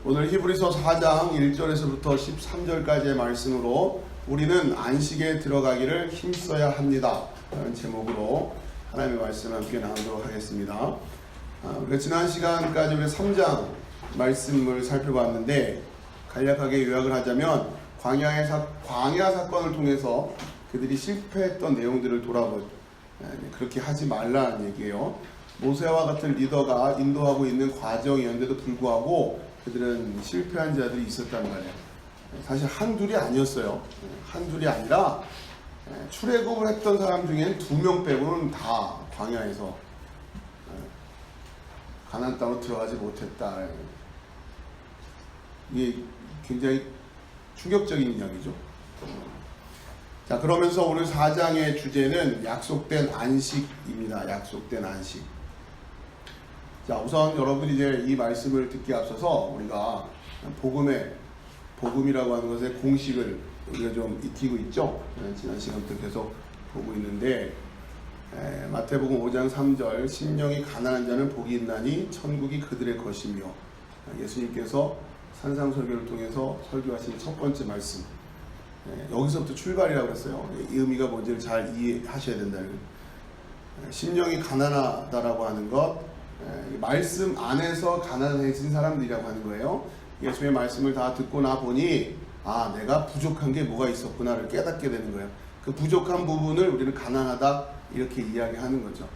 오늘 히브리서 4장 1절에서부터 13절까지의 말씀으로 우리는 안식에 들어가기를 힘써야 합니다 라는 제목으로 하나님의 말씀을 함께 나누도록 하겠습니다. 우리가 지난 시간까지 우리 3장 말씀을 살펴봤는데 간략하게 요약을 하자면 광야 사건을 통해서 그들이 실패했던 내용들을 돌아보죠. 그렇게 하지 말라는 얘기예요. 모세와 같은 리더가 인도하고 있는 과정이었는데도 불구하고 그들은 실패한 자들이 있었단 말이에요. 사실 한둘이 아니었어요. 한둘이 아니라 출애굽을 했던 사람 중에는 2명 빼고는 다 광야에서 가나안 땅으로 들어가지 못했다. 이게 굉장히 충격적인 이야기죠. 자, 그러면서 오늘 4장의 주제는 약속된 안식입니다. 약속된 안식. 자, 우선 여러분이 이제 이 말씀을 듣기 앞서서 우리가 복음이라고 하는 것의 공식을 우리가 좀 익히고 있죠. 지난 시간부터 계속 보고 있는데 마태복음 5장 3절 심령이 가난한 자는 복이 있나니 천국이 그들의 것이며, 예수님께서 산상설교를 통해서 설교하신 첫 번째 말씀, 여기서부터 출발이라고 했어요. 이 의미가 뭔지를 잘 이해하셔야 된다는 거예요. 심령이 가난하다라고 하는 것, 말씀 안에서 가난해진 사람들이라고 하는 거예요. 예수의 말씀을 다 듣고 나 보니 내가 부족한 게 뭐가 있었구나를 깨닫게 되는 거예요. 그 부족한 부분을 우리는 가난하다 이렇게 이야기하는 거죠.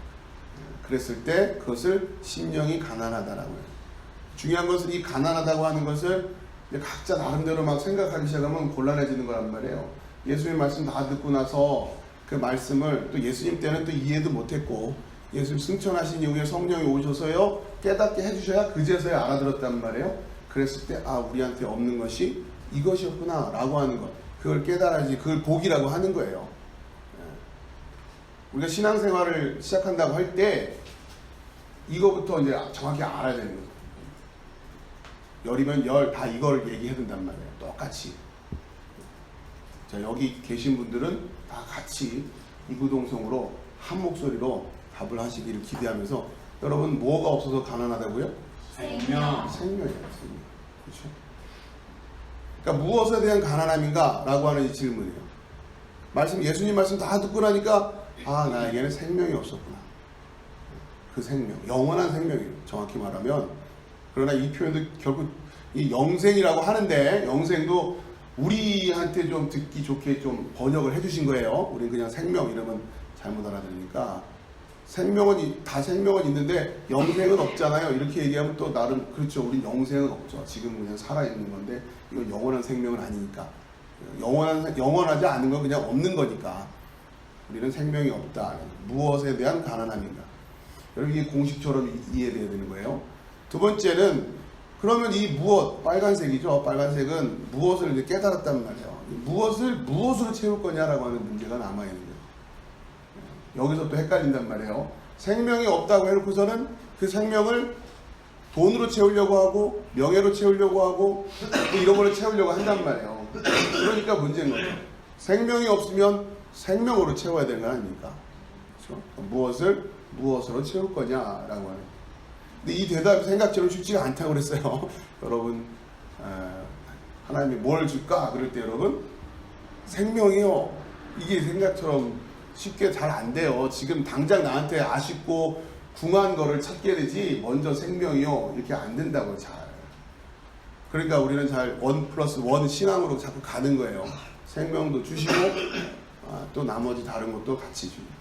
그랬을 때 그것을 심령이 가난하다라고 해요. 중요한 것은 이 가난하다고 하는 것을 각자 나름대로 막 생각하기 시작하면 곤란해지는 거란 말이에요. 예수의 말씀 다 듣고 나서 그 말씀을 또 예수님 때는 또 이해도 못했고, 예수님 승천하신 이후에 성령이 오셔서요 깨닫게 해주셔야 그제서야 알아들었단 말이에요. 그랬을 때 우리한테 없는 것이 이것이었구나 라고 하는 것, 그걸 깨달아야지 그걸 복이라고 하는 거예요. 우리가 신앙생활을 시작한다고 할 때 이거부터 이제 정확히 알아야 되는 거죠. 열이면 열 다 이걸 얘기해야 된단 말이에요. 똑같이. 자, 여기 계신 분들은 다 같이 이구동성으로 한 목소리로 답을 하시기를 기대하면서, 여러분 뭐가 없어서 가난하다고요? 생명. 생명이에요. 생명. 그렇죠? 그러니까 무엇에 대한 가난함인가? 라고 하는 이 질문이에요. 예수님 말씀 다 듣고 나니까 나에게는 생명이 없었구나. 그 생명, 영원한 생명이에요. 정확히 말하면. 그러나 이 표현도 결국 이 영생이라고 하는데, 영생도 우리한테 좀 듣기 좋게 좀 번역을 해주신 거예요. 우리는 그냥 생명 이러면 잘못 알아들으니까, 다 생명은 있는데 영생은 없잖아요. 이렇게 얘기하면 또 나름 그렇죠. 우린 영생은 없죠. 지금 그냥 살아있는 건데 이건 영원한 생명은 아니니까, 영원하지 않은 건 그냥 없는 거니까 우리는 생명이 없다. 무엇에 대한 가난함인가? 여러분 이게 공식처럼 이해돼야 되는 거예요. 두 번째는, 그러면 이 무엇, 빨간색이죠. 빨간색은 무엇을 이제 깨달았단 말이에요. 무엇으로 채울 거냐라고 하는 문제가 남아있는 거예요. 여기서 또 헷갈린단 말이에요. 생명이 없다고 해놓고서는 그 생명을 돈으로 채우려고 하고, 명예로 채우려고 하고, 또 이런 걸로 채우려고 한단 말이에요. 그러니까 문제인 거죠. 생명이 없으면 생명으로 채워야 되는 거 아닙니까? 그렇죠? 무엇으로 채울 거냐라고 하는. 근데 이 대답이 생각처럼 쉽지가 않다고 그랬어요. 여러분, 하나님이 뭘 줄까? 그럴 때 여러분, 생명이요. 이게 생각처럼 쉽게 잘 안 돼요. 지금 당장 나한테 아쉽고 궁한 거를 찾게 되지, 먼저 생명이요. 이렇게 안 된다고 잘. 그러니까 우리는 잘 1+1 신앙으로 자꾸 가는 거예요. 생명도 주시고, 또 나머지 다른 것도 같이 주고.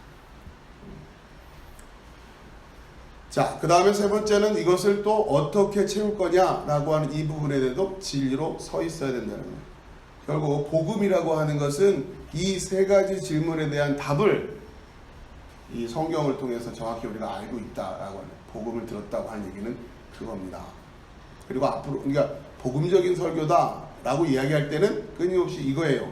자, 그 다음에 세 번째는 이것을 또 어떻게 채울 거냐라고 하는 이 부분에 대해서도 진리로 서 있어야 된다는 거예요. 결국 복음이라고 하는 것은 이 세 가지 질문에 대한 답을 이 성경을 통해서 정확히 우리가 알고 있다라고 하는, 복음을 들었다고 하는 얘기는 그겁니다. 그리고 앞으로, 그러니까 복음적인 설교다라고 이야기할 때는 끊임없이 이거예요.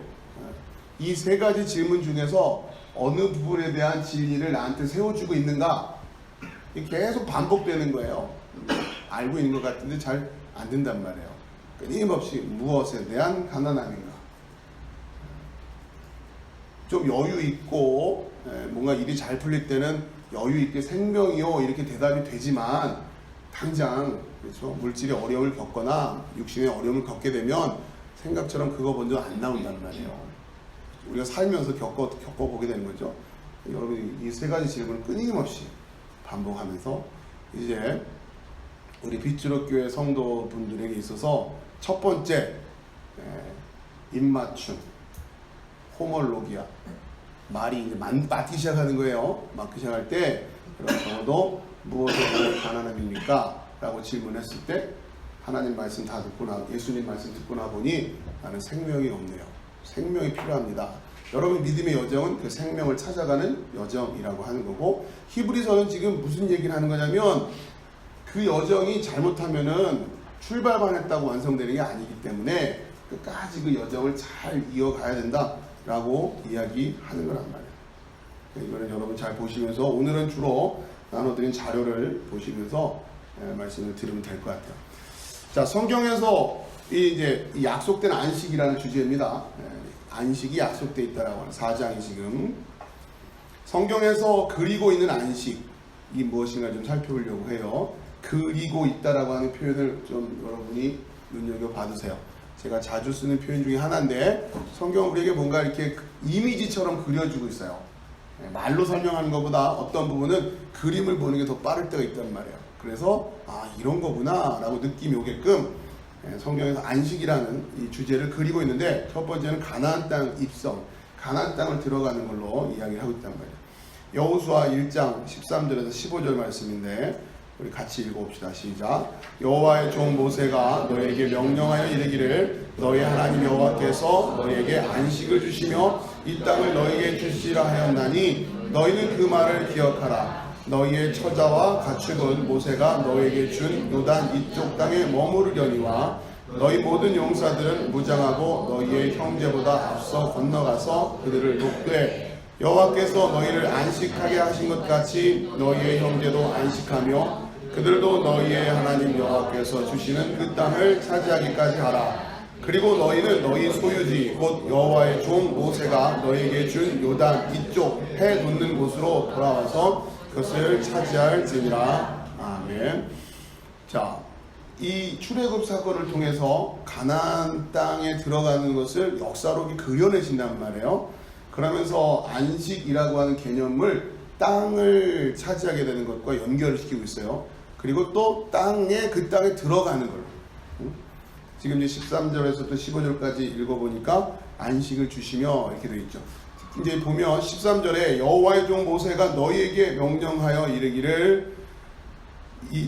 이 세 가지 질문 중에서 어느 부분에 대한 진리를 나한테 세워주고 있는가, 계속 반복되는 거예요. 알고 있는 것 같은데 잘 안 된단 말이에요. 끊임없이 무엇에 대한 가난함인가, 좀 여유 있고 뭔가 일이 잘 풀릴 때는 여유 있게 생명이요 이렇게 대답이 되지만, 당장 그렇죠? 물질의 어려움을 겪거나 육신의 어려움을 겪게 되면 생각처럼 그거 먼저 안 나온단 말이에요. 우리가 살면서 겪어보게 되는 거죠. 여러분 이 세 가지 질문을 끊임없이 반복하면서 이제 우리 빗주로 교회 성도분들에게 있어서 첫 번째 입맞춤, 호멀로기아, 말이 이제 맞기 시작하는 거예요. 맞기 시작할 때 그런 경우도 무엇에 가난함입니까? 라고 질문했을 때 하나님 말씀 다 듣고 예수님 말씀 듣고 나 보니 나는 생명이 없네요. 생명이 필요합니다. 여러분 믿음의 여정은 그 생명을 찾아가는 여정이라고 하는 거고, 히브리서는 지금 무슨 얘기를 하는 거냐면 그 여정이 잘못하면은 출발만 했다고 완성되는 게 아니기 때문에 끝까지 그 여정을 잘 이어가야 된다라고 이야기하는 거란 말이에요. 이거는 여러분 잘 보시면서 오늘은 주로 나눠드린 자료를 보시면서 말씀을 들으면 될 것 같아요. 자, 성경에서 이제 약속된 안식이라는 주제입니다. 안식이 약속되어 있다라고 하는 4장이 지금 성경에서 그리고 있는 안식이 무엇인가 좀 살펴보려고 해요. 그리고 있다라고 하는 표현을 좀 여러분이 눈여겨 봐주세요. 제가 자주 쓰는 표현 중에 하나인데 성경은 우리에게 뭔가 이렇게 이미지처럼 그려주고 있어요. 말로 설명하는 것보다 어떤 부분은 그림을 보는 게 더 빠를 때가 있단 말이에요. 그래서 이런 거구나 라고 느낌이 오게끔 성경에서 안식이라는 이 주제를 그리고 있는데, 첫 번째는 가나안 땅 입성, 가나안 땅을 들어가는 걸로 이야기를 하고 있단 말이에요. 여호수아 1장 13절에서 15절 말씀인데 우리 같이 읽어봅시다. 시작. 여호와의 종 모세가 너에게 명령하여 이르기를 너희 하나님 여호와께서 너에게 안식을 주시며 이 땅을 너에게 주시라 하였나니 너희는 그 말을 기억하라. 너희의 처자와 가축은 모세가 너에게 준 요단 이쪽 땅에 머무르려니와 너희 모든 용사들은 무장하고 너희의 형제보다 앞서 건너가서 그들을 돕되 여호와께서 너희를 안식하게 하신 것 같이 너희의 형제도 안식하며 그들도 너희의 하나님 여호와께서 주시는 그 땅을 차지하기까지 하라. 그리고 너희는 너희 소유지 곧 여호와의 종 모세가 너희에게 준 요단 이쪽 해 돋는 곳으로 돌아와서 그것을 차지할지니라. 아멘. 자, 이 출애굽 사건을 통해서 가나안 땅에 들어가는 것을 역사록이 그려내신단 말이에요. 그러면서 안식이라고 하는 개념을 땅을 차지하게 되는 것과 연결을 시키고 있어요. 그리고 또 그 땅에 들어가는 걸로. 지금 이제 13절에서부터 15절까지 읽어보니까 안식을 주시며 이렇게 되어 있죠. 이제 보면 13절에 여호와의 종 모세가 너희에게 명령하여 이르기를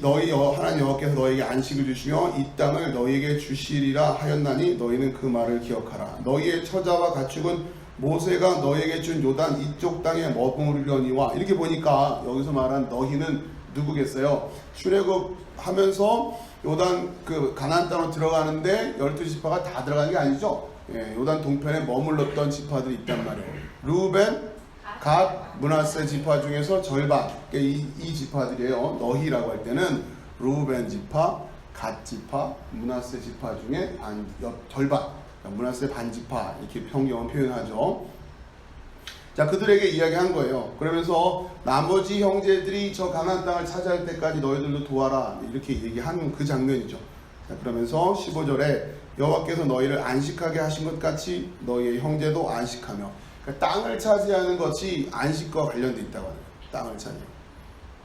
너희 하나님 여호와께서 너희에게 안식을 주시며 이 땅을 너희에게 주시리라 하였나니 너희는 그 말을 기억하라. 너희의 처자와 가축은 모세가 너희에게 준 요단 이쪽 땅에 머무르려니와. 이렇게 보니까 여기서 말한 너희는 누구겠어요? 출애굽하면서 요단 그 가나안 땅으로 들어가는데 12지파가 다 들어가는 게 아니죠. 요단 동편에 머물렀던 지파들이 있단 말이에요. 루벤, 갓, 므낫세 지파 중에서 절반, 이 지파들이에요. 너희라고 할 때는 루벤 지파, 갓 지파, 므낫세 지파 중에 절반, 므낫세 반 지파, 이렇게 성경은 표현하죠. 자, 그들에게 이야기한 거예요. 그러면서 나머지 형제들이 저 가나안 땅을 차지할 때까지 너희들도 도와라, 이렇게 얘기하는 그 장면이죠. 자, 그러면서 15절에 여호와께서 너희를 안식하게 하신 것 같이 너희의 형제도 안식하며, 그러니까 땅을 차지하는 것이 안식과 관련돼 있다고 하는 거예요. 땅을 차지하는.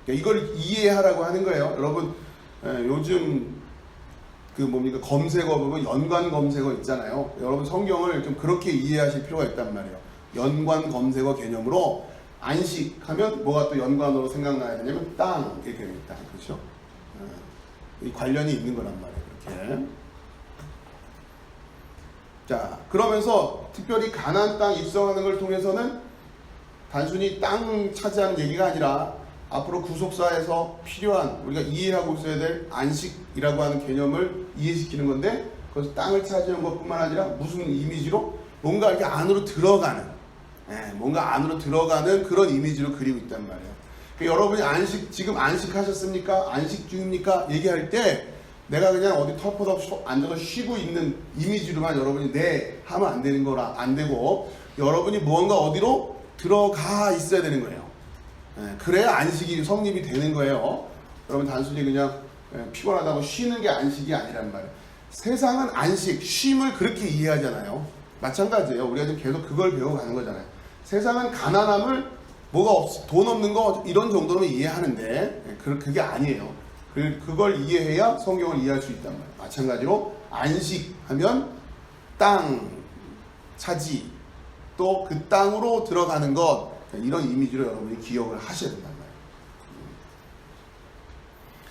그러니까 이걸 이해하라고 하는 거예요. 여러분 요즘 그 뭡니까 검색어 보면 연관 검색어 있잖아요. 여러분 성경을 좀 그렇게 이해하실 필요가 있단 말이에요. 연관 검색어 개념으로 안식하면 뭐가 또 연관으로 생각나야 되냐면 땅, 이렇게 됩니다. 그렇죠? 이 관련이 있는 거란 말이에요. 이렇게. 자, 그러면서 특별히 가나안 땅 입성하는 걸 통해서는 단순히 땅 차지하는 얘기가 아니라 앞으로 구속사에서 필요한 우리가 이해하고 있어야 될 안식이라고 하는 개념을 이해시키는 건데, 그래서 땅을 차지하는 것뿐만 아니라 무슨 이미지로 뭔가 이렇게 안으로 들어가는, 뭔가 안으로 들어가는 그런 이미지로 그리고 있단 말이에요. 그러니까 여러분이 지금 안식하셨습니까? 안식 중입니까? 얘기할 때 내가 그냥 어디 털포덕 앉아서 쉬고 있는 이미지로만 여러분이 하면 안 되는 거라 안 되고, 여러분이 무언가 어디로 들어가 있어야 되는 거예요. 그래야 안식이 성립이 되는 거예요. 여러분 단순히 그냥 피곤하다고 쉬는 게 안식이 아니란 말이에요. 세상은 안식, 쉼을 그렇게 이해하잖아요. 마찬가지예요. 우리가 지금 계속 그걸 배워가는 거잖아요. 세상은 가난함을 돈 없는 거 이런 정도로 이해하는데 그게 아니에요. 그걸 이해해야 성경을 이해할 수 있단 말이에요. 마찬가지로 안식하면 땅, 차지, 또 그 땅으로 들어가는 것, 이런 이미지로 여러분이 기억을 하셔야 된단 말이에요.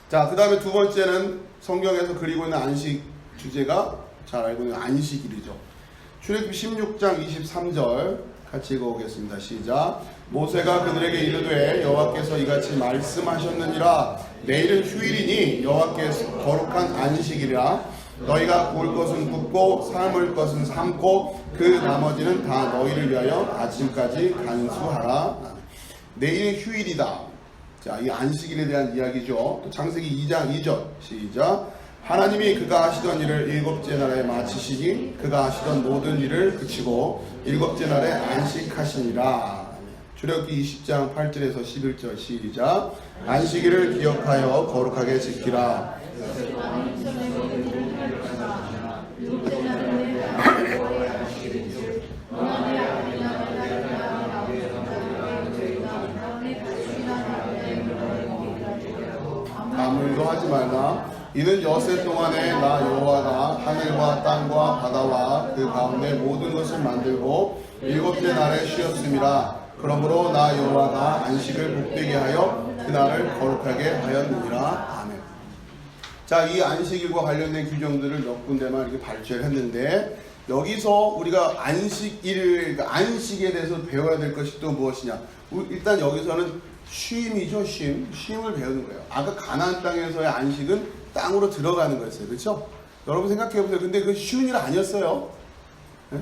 자, 그 다음에 두 번째는 성경에서 그리고 있는 안식 주제가 잘 알고 있는 안식일이죠. 출애굽기 16장 23절 같이 읽어보겠습니다. 시작. 모세가 그들에게 이르되 여호와께서 이같이 말씀하셨느니라. 내일은 휴일이니 여호와께서 거룩한 안식이라. 너희가 구울 것은 굽고 삶을 것은 삶고 그 나머지는 다 너희를 위하여 아침까지 간수하라. 내일은 휴일이다. 자, 이 안식일에 대한 이야기죠. 또 창세기 2장 2절 시작. 하나님이 그가 하시던 일을 일곱째 날에 마치시니 그가 하시던 모든 일을 그치고 일곱째 날에 안식하시니라. 출애굽기 20장 8절에서 11절 시작. 안식일을 기억하여 거룩하게 지키라. 아무 일도 하지 말라. 이는 엿새 동안에 나 여호와가 하늘과 땅과 바다와 그 가운데 모든 것을 만들고 일곱째 날에 쉬었음이라. 그러므로 나 여호와가 안식을 복되게 하여 그날을 거룩하게 하였느니라. 아멘. 자, 이 안식일과 관련된 규정들을 몇 군데만 이렇게 발췌를 했는데, 여기서 우리가 안식일, 그러니까 안식에 대해서 배워야 될 것이 또 무엇이냐. 일단 여기서는 쉼이죠. 쉼을 배우는 거예요. 아까 가나안 땅에서의 안식은 땅으로 들어가는 거였어요. 그렇죠? 여러분 생각해 보세요. 근데 그 쉬운 일 아니었어요. 네?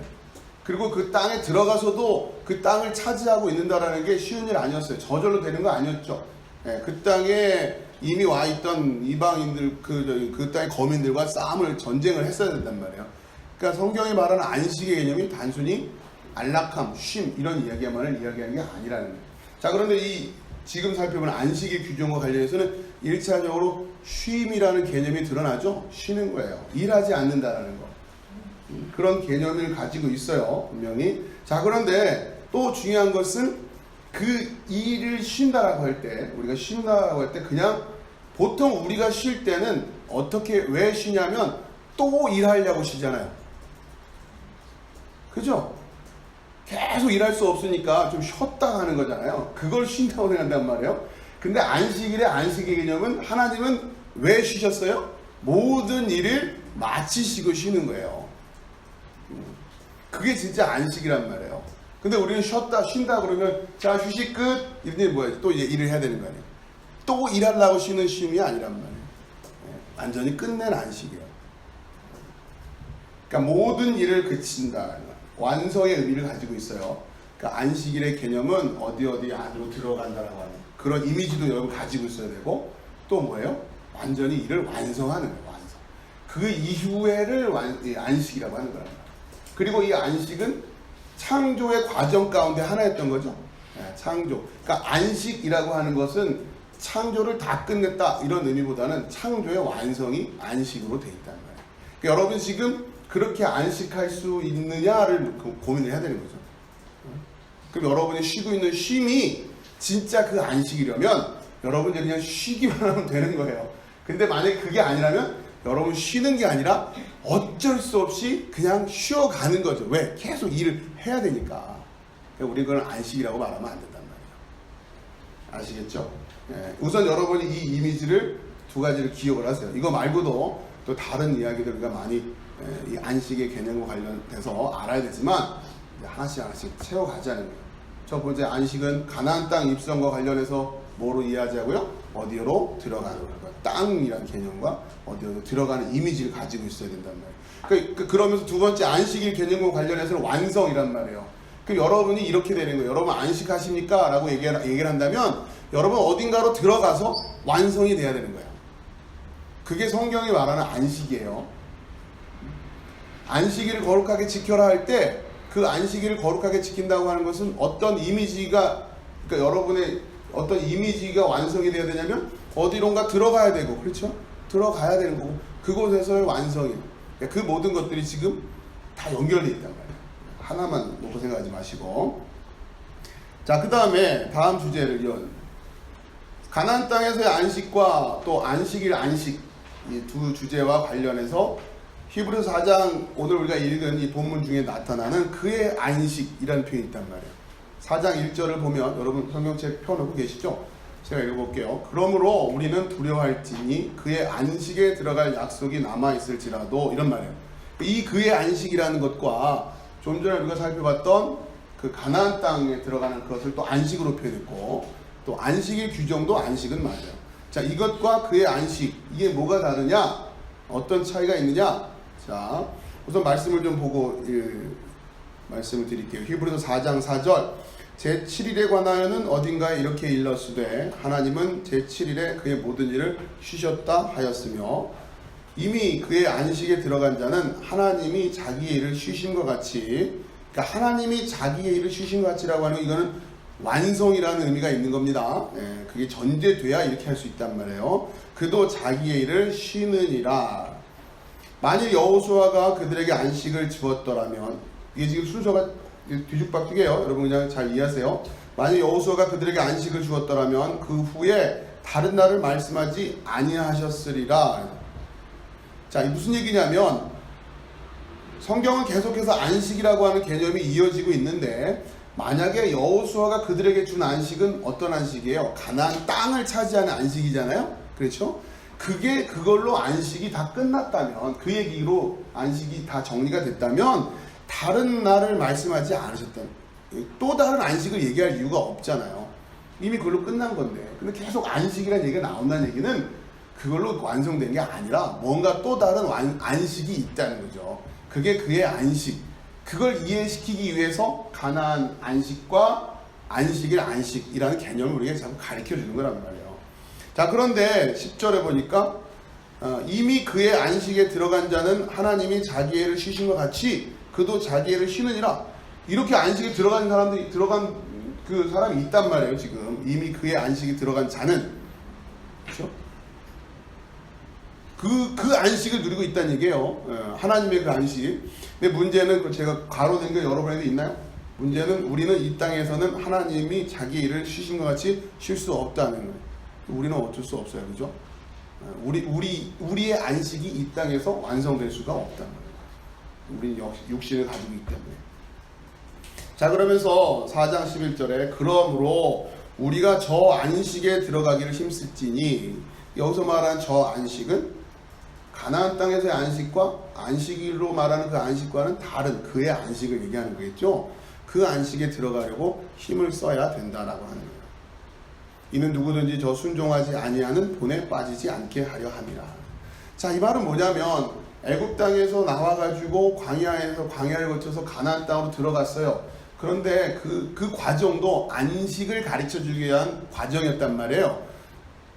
그리고 그 땅에 들어가서도 그 땅을 차지하고 있는다라는 게 쉬운 일 아니었어요. 저절로 되는 거 아니었죠. 네, 그 땅에 이미 와 있던 이방인들, 그 땅의 거민들과 전쟁을 했어야 된단 말이에요. 그러니까 성경이 말하는 안식의 개념이 단순히 안락함, 쉼 이런 이야기만을 이야기하는 게 아니라는 거예요. 자, 그런데 지금 살펴보는 안식의 규정과 관련해서는 1차적으로 쉼이라는 개념이 드러나죠. 쉬는 거예요. 일하지 않는다라는 거. 그런 개념을 가지고 있어요. 분명히. 자, 그런데 또 중요한 것은 그 일을 쉰다라고 할 때, 우리가 쉰다라고 할 때 그냥 보통 우리가 쉴 때는 왜 쉬냐면 또 일하려고 쉬잖아요. 그죠? 계속 일할 수 없으니까 좀 쉬었다 하는 거잖아요. 그걸 쉰다고 생각한단 말이에요. 근데 안식일의 안식의 개념은 하나님은 왜 쉬셨어요? 모든 일을 마치시고 쉬는 거예요. 그게 진짜 안식이란 말이에요. 근데 우리는 쉰다 그러면 자, 휴식 끝. 이러더니 뭐예요? 또 이제 일을 해야 되는 거 아니에요. 또 일하려고 쉬는 쉼이 아니란 말이에요. 완전히 끝낸 안식이에요. 그러니까 모든 일을 그친다. 완성의 의미를 가지고 있어요. 그러니까 안식일의 개념은 어디 안으로 들어간다라고 하는 그런 이미지도 여러분 가지고 있어야 되고, 또 뭐예요? 완전히 일을 완성하는 거예요. 완성. 그 이후에를 안식이라고 하는 거란 말이에요. 그리고 이 안식은 창조의 과정 가운데 하나였던 거죠. 창조. 그러니까 안식이라고 하는 것은 창조를 다 끝냈다 이런 의미보다는 창조의 완성이 안식으로 돼 있다는 거예요. 그러니까 여러분 지금 그렇게 안식할 수 있느냐를 고민을 해야 되는 거죠. 그럼 여러분이 쉬고 있는 쉼이 진짜 그 안식이려면 여러분이 그냥 쉬기만 하면 되는 거예요. 근데 만약에 그게 아니라면 여러분 쉬는 게 아니라 어쩔 수 없이 그냥 쉬어가는 거죠. 왜? 계속 일을 해야 되니까. 우리 그걸 안식이라고 말하면 안 된단 말이에요. 아시겠죠? 우선 여러분이 이 이미지를 두 가지를 기억을 하세요. 이거 말고도 또 다른 이야기들 우리가 많이 이 안식의 개념과 관련돼서 알아야 되지만 하나씩 채워가자는 거예요. 첫 번째 안식은 가나안 땅 입성과 관련해서 뭐로 이해하자고요? 어디로 들어가는 거예요. 땅이라는 개념과 어디로 들어가는 이미지를 가지고 있어야 된단 말이에요. 그러면서 두 번째 안식일 개념과 관련해서는 완성이란 말이에요. 그럼 여러분이 이렇게 되는 거예요. 여러분 안식하십니까? 라고 얘기를 한다면 여러분 어딘가로 들어가서 완성이 돼야 되는 거예요. 그게 성경이 말하는 안식이에요. 안식일을 거룩하게 지켜라 할 때 그 안식일을 거룩하게 지킨다고 하는 것은 어떤 이미지가, 그러니까 여러분의 어떤 이미지가 완성이 되어야 되냐면 어디론가 들어가야 되고, 그렇죠? 들어가야 되는 거고 그곳에서의 완성이에요. 그 모든 것들이 지금 다 연결되어 있단 말이에요. 하나만 놓고 생각하지 마시고. 자, 그 다음에 다음 주제를 가나안 땅에서의 안식과 또 안식일 안식 이 두 주제와 관련해서 히브리서 4장 오늘 우리가 읽은 이 본문 중에 나타나는 그의 안식이라는 표현이 있단 말이에요. 4장 1절을 보면 여러분 성경책 펴놓고 계시죠? 제가 읽어볼게요. 그러므로 우리는 두려워할지니 그의 안식에 들어갈 약속이 남아있을지라도 이런 말이에요. 이 그의 안식이라는 것과 좀 전에 우리가 살펴봤던 그 가나안 땅에 들어가는 그것을 또 안식으로 표현했고 또 안식의 규정도 안식은 맞아요. 자, 이것과 그의 안식 이게 뭐가 다르냐? 어떤 차이가 있느냐? 자, 우선 말씀을 좀 보고 말씀을 드릴게요. 히브리서 4장 4절 제7일에 관하여는 어딘가에 이렇게 일렀으되 하나님은 제7일에 그의 모든 일을 쉬셨다 하였으며 이미 그의 안식에 들어간 자는 하나님이 자기의 일을 쉬신 것 같이 그러니까 하나님이 자기의 일을 쉬신 것 같이라고 하는 이거는 완성이라는 의미가 있는 겁니다. 예, 그게 전제돼야 이렇게 할 수 있단 말이에요. 그도 자기의 일을 쉬느니라. 만일 여호수아가 그들에게 안식을 주었더라면 이게 지금 순서가 뒤죽박죽이에요. 여러분 그냥 잘 이해하세요. 만일 여호수아가 그들에게 안식을 주었더라면 그 후에 다른 날을 말씀하지 아니하셨으리라. 자, 이 무슨 얘기냐면 성경은 계속해서 안식이라고 하는 개념이 이어지고 있는데 만약에 여호수아가 그들에게 준 안식은 어떤 안식이에요? 가나안 땅을 차지하는 안식이잖아요. 그렇죠? 그걸로 안식이 다 끝났다면 그 얘기로 안식이 다 정리가 됐다면 다른 날을 말씀하지 않으셨다는 또 다른 안식을 얘기할 이유가 없잖아요. 이미 그걸로 끝난 건데 근데 계속 안식이라는 얘기가 나온다는 얘기는 그걸로 완성된 게 아니라 뭔가 또 다른 안식이 있다는 거죠. 그게 그의 안식. 그걸 이해시키기 위해서 가나안 안식과 안식일 안식이라는 개념을 우리에게 자꾸 가르쳐 주는 거란 말이에요. 자, 그런데 10절에 보니까 이미 그의 안식에 들어간 자는 하나님이 자기 애를 쉬신 것 같이 그도 자기 애를 쉬느니라. 이렇게 안식에 들어간 그 사람이 있단 말이에요. 지금 이미 그의 안식에 들어간 자는 그렇죠? 그 안식을 누리고 있다는 얘기예요. 하나님의 그 안식. 근데 문제는 제가 가로된 게 여러분에도 있나요? 문제는 우리는 이 땅에서는 하나님이 자기 일을 쉬신 것 같이 쉴 수 없다는 거예요. 우리는 어쩔 수 없어요. 그죠? 우리의 안식이 이 땅에서 완성될 수가 없다는 거예요. 우리는 육신을 가지고 있기 때문에. 자, 그러면서 4장 11절에 그러므로 우리가 저 안식에 들어가기를 힘쓸지니 여기서 말하는 저 안식은 가나안 땅에서의 안식과 안식일로 말하는 그 안식과는 다른 그의 안식을 얘기하는 거겠죠. 그 안식에 들어가려고 힘을 써야 된다라고 하는 거예요. 이는 누구든지 저 순종하지 아니하는 본에 빠지지 않게 하려 함이라. 자, 이 말은 뭐냐면 애굽 땅에서 나와가지고 광야를 거쳐서 가나안 땅으로 들어갔어요. 그런데 그 과정도 안식을 가르쳐주기 위한 과정이었단 말이에요.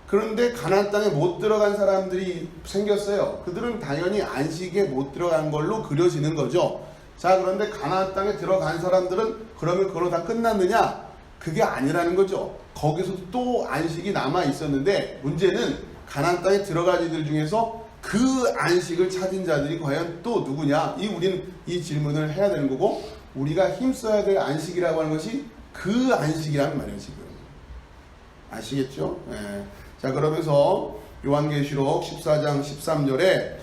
그런데 가나안 땅에 못 들어간 사람들이 생겼어요. 그들은 당연히 안식에 못 들어간 걸로 그려지는 거죠. 자, 그런데 가나안 땅에 들어간 사람들은 그러면 그걸로 다 끝났느냐? 그게 아니라는 거죠. 거기서도 또 안식이 남아 있었는데 문제는 가나안 땅에 들어간 이들 중에서 그 안식을 찾은 자들이 과연 또 누구냐? 우리는 이 질문을 해야 되는 거고 우리가 힘써야 될 안식이라고 하는 것이 그 안식이라는 말이에요. 지금 아시겠죠? 예. 자, 그러면서 요한계시록 14장 13절에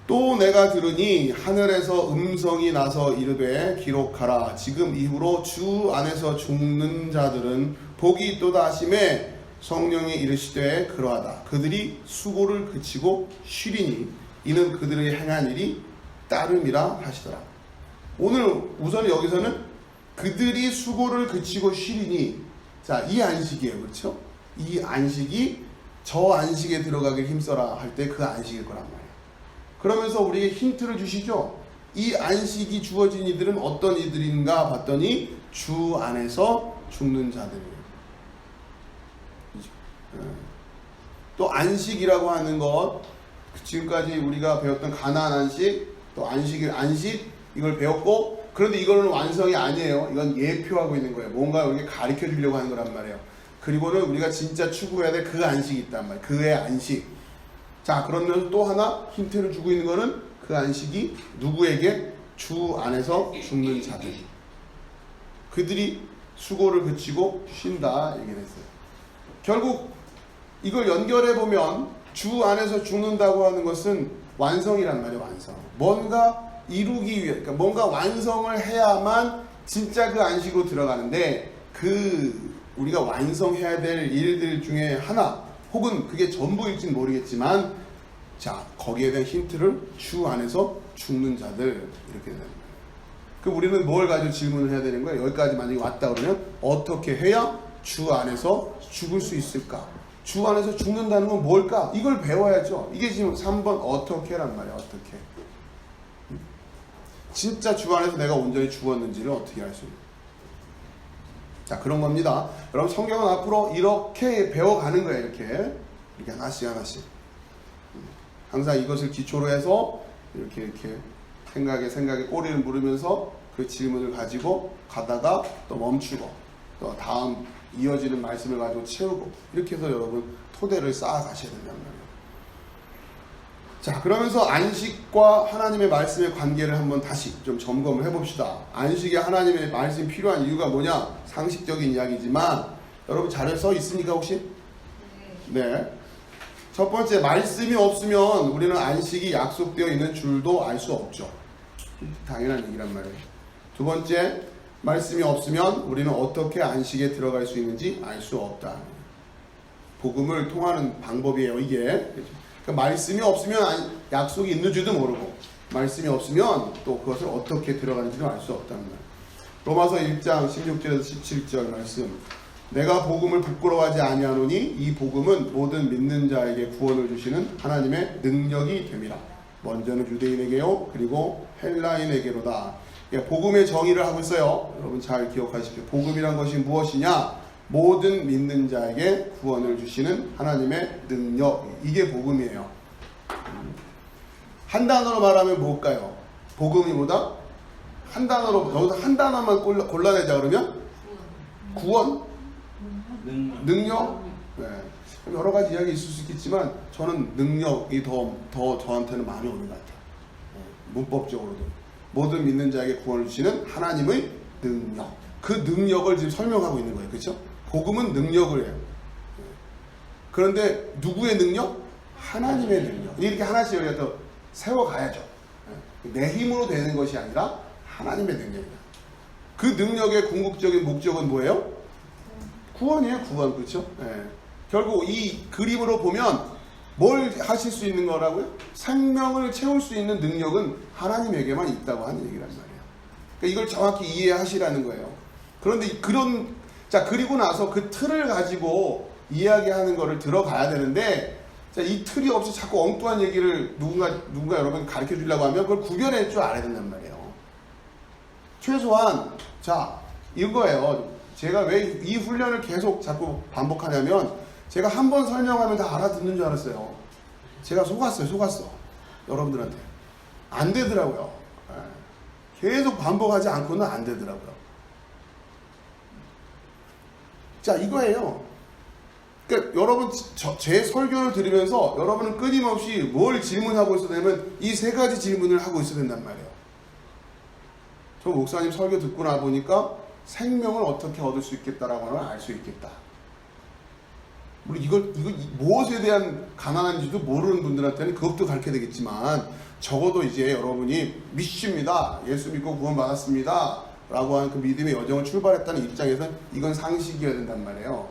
또 내가 들으니 하늘에서 음성이 나서 이르되 기록하라. 지금 이후로 주 안에서 죽는 자들은 복이 있도다 하심에 성령이 이르시되 그러하다. 그들이 수고를 그치고 쉬리니 이는 그들의 행한 일이 따름이라 하시더라. 오늘 우선 여기서는 그들이 수고를 그치고 쉬리니 자, 이 안식이에요. 그렇죠? 이 안식이 저 안식에 들어가길 힘써라 할 때 그 안식일 거란 말이에요. 그러면서 우리에게 힌트를 주시죠. 이 안식이 주어진 이들은 어떤 이들인가 봤더니 주 안에서 죽는 자들이에요. 또 안식이라고 하는 것 지금까지 우리가 배웠던 가나안 안식 또 안식 이걸 배웠고 그런데 이거는 완성이 아니에요. 이건 예표하고 있는 거예요. 뭔가 여기 가르쳐 주려고 하는 거란 말이에요. 그리고는 우리가 진짜 추구해야 될 그 안식이 있단 말이에요. 그의 안식. 자, 그러면서 또 하나 힌트를 주고 있는 거는 그 안식이 누구에게? 주 안에서 죽는 자들. 그들이 수고를 그치고 쉰다 얘기를 했어요. 결국 이걸 연결해 보면 주 안에서 죽는다고 하는 것은 완성이란 말이에요. 완성. 뭔가 이루기 위해, 그러니까 뭔가 완성을 해야만 진짜 그 안식으로 들어가는데, 그 우리가 완성해야 될 일들 중에 하나, 혹은 그게 전부일진 모르겠지만, 자, 거기에 대한 힌트를 주 안에서 죽는 자들 이렇게 되는 거예요. 그럼 우리는 뭘 가지고 질문을 해야 되는 거예요? 여기까지 만약에 왔다 그러면 어떻게 해야 주 안에서 죽을 수 있을까? 주 안에서 죽는다는 건 뭘까? 이걸 배워야죠. 이게 지금 3번 어떻게란 말이야. 어떻게. 진짜 주 안에서 내가 온전히 죽었는지를 어떻게 알 수 있는. 자, 그런 겁니다. 여러분 성경은 앞으로 이렇게 배워가는 거예요. 이렇게 하나씩 하나씩. 항상 이것을 기초로 해서 이렇게 생각에 꼬리를 물으면서 그 질문을 가지고 가다가 또 멈추고 또 다음 이어지는 말씀을 가지고 채우고, 이렇게 해서 여러분 토대를 쌓아 가셔야 된단 말이에요. 자, 그러면서 안식과 하나님의 말씀의 관계를 한번 다시 좀 점검을 해봅시다. 안식에 하나님의 말씀이 필요한 이유가 뭐냐? 상식적인 이야기지만 여러분 자료에 써 있습니까 혹시? 네. 첫 번째, 말씀이 없으면 우리는 안식이 약속되어 있는 줄도 알 수 없죠. 당연한 얘기란 말이에요. 두 번째, 말씀이 없으면 우리는 어떻게 안식에 들어갈 수 있는지 알 수 없다. 복음을 통하는 방법이에요, 이게. 그러니까 말씀이 없으면 약속이 있는 줄도 모르고, 말씀이 없으면 또 그것을 어떻게 들어가는지도 알 수 없다는 거예요. 로마서 1장 16절에서 17절 말씀. 내가 복음을 부끄러워하지 아니하노니 이 복음은 모든 믿는 자에게 구원을 주시는 하나님의 능력이 됨이라. 먼저는 유대인에게요, 그리고 헬라인에게로다. 복음의 정의를 하고 있어요. 여러분 잘 기억하십시오. 복음이란 것이 무엇이냐? 모든 믿는 자에게 구원을 주시는 하나님의 능력. 이게 복음이에요. 한 단어로 말하면 뭘까요? 복음이 뭐다? 한 단어로, 여기서 한 단어만 골라내자 그러면? 구원? 능력? 네. 여러 가지 이야기 있을 수 있겠지만 저는 능력이 더 저한테는 많이 오는 것 같아요. 문법적으로도. 모든 믿는 자에게 구원을 주시는 하나님의 능력. 그 능력을 지금 설명하고 있는 거예요. 그렇죠? 복음은 능력을 해요. 그런데 누구의 능력? 하나님의 능력. 이렇게 하나씩 여기다 더 세워가야죠. 내 힘으로 되는 것이 아니라 하나님의 능력이다. 그 능력의 궁극적인 목적은 뭐예요? 구원이에요. 구원. 그렇죠? 네. 결국 이 그림으로 보면 뭘 하실 수 있는 거라고요? 생명을 채울 수 있는 능력은 하나님에게만 있다고 하는 얘기란 말이에요. 그러니까 이걸 정확히 이해하시라는 거예요. 그런데 자, 그리고 나서 그 틀을 가지고 이야기하는 거를 들어가야 되는데, 자, 이 틀이 없이 자꾸 엉뚱한 얘기를 누군가 여러분 가르쳐 주려고 하면 그걸 구별할 줄 알아야 된단 말이에요. 최소한, 자, 이거예요. 제가 왜 이 훈련을 계속 자꾸 반복하냐면, 제가 한 번 설명하면 다 알아듣는 줄 알았어요. 제가 속았어. 여러분들한테. 안 되더라고요. 계속 반복하지 않고는 안 되더라고요. 자, 이거예요. 그러니까 여러분, 제 설교를 들으면서 여러분은 끊임없이 뭘 질문하고 있어야 되냐면 이 세 가지 질문을 하고 있어야 된단 말이에요. 저 목사님 설교 듣고 나 보니까 생명을 어떻게 얻을 수 있겠다라고 하는 걸 알 수 있겠다. 물론 이걸 무엇에 대한 가난한지도 모르는 분들한테는 그것도 가르쳐야 되겠지만, 적어도 이제 여러분이 믿습니다. 예수 믿고 구원받았습니다. 라고 하는 그 믿음의 여정을 출발했다는 입장에서는 이건 상식이어야 된단 말이에요.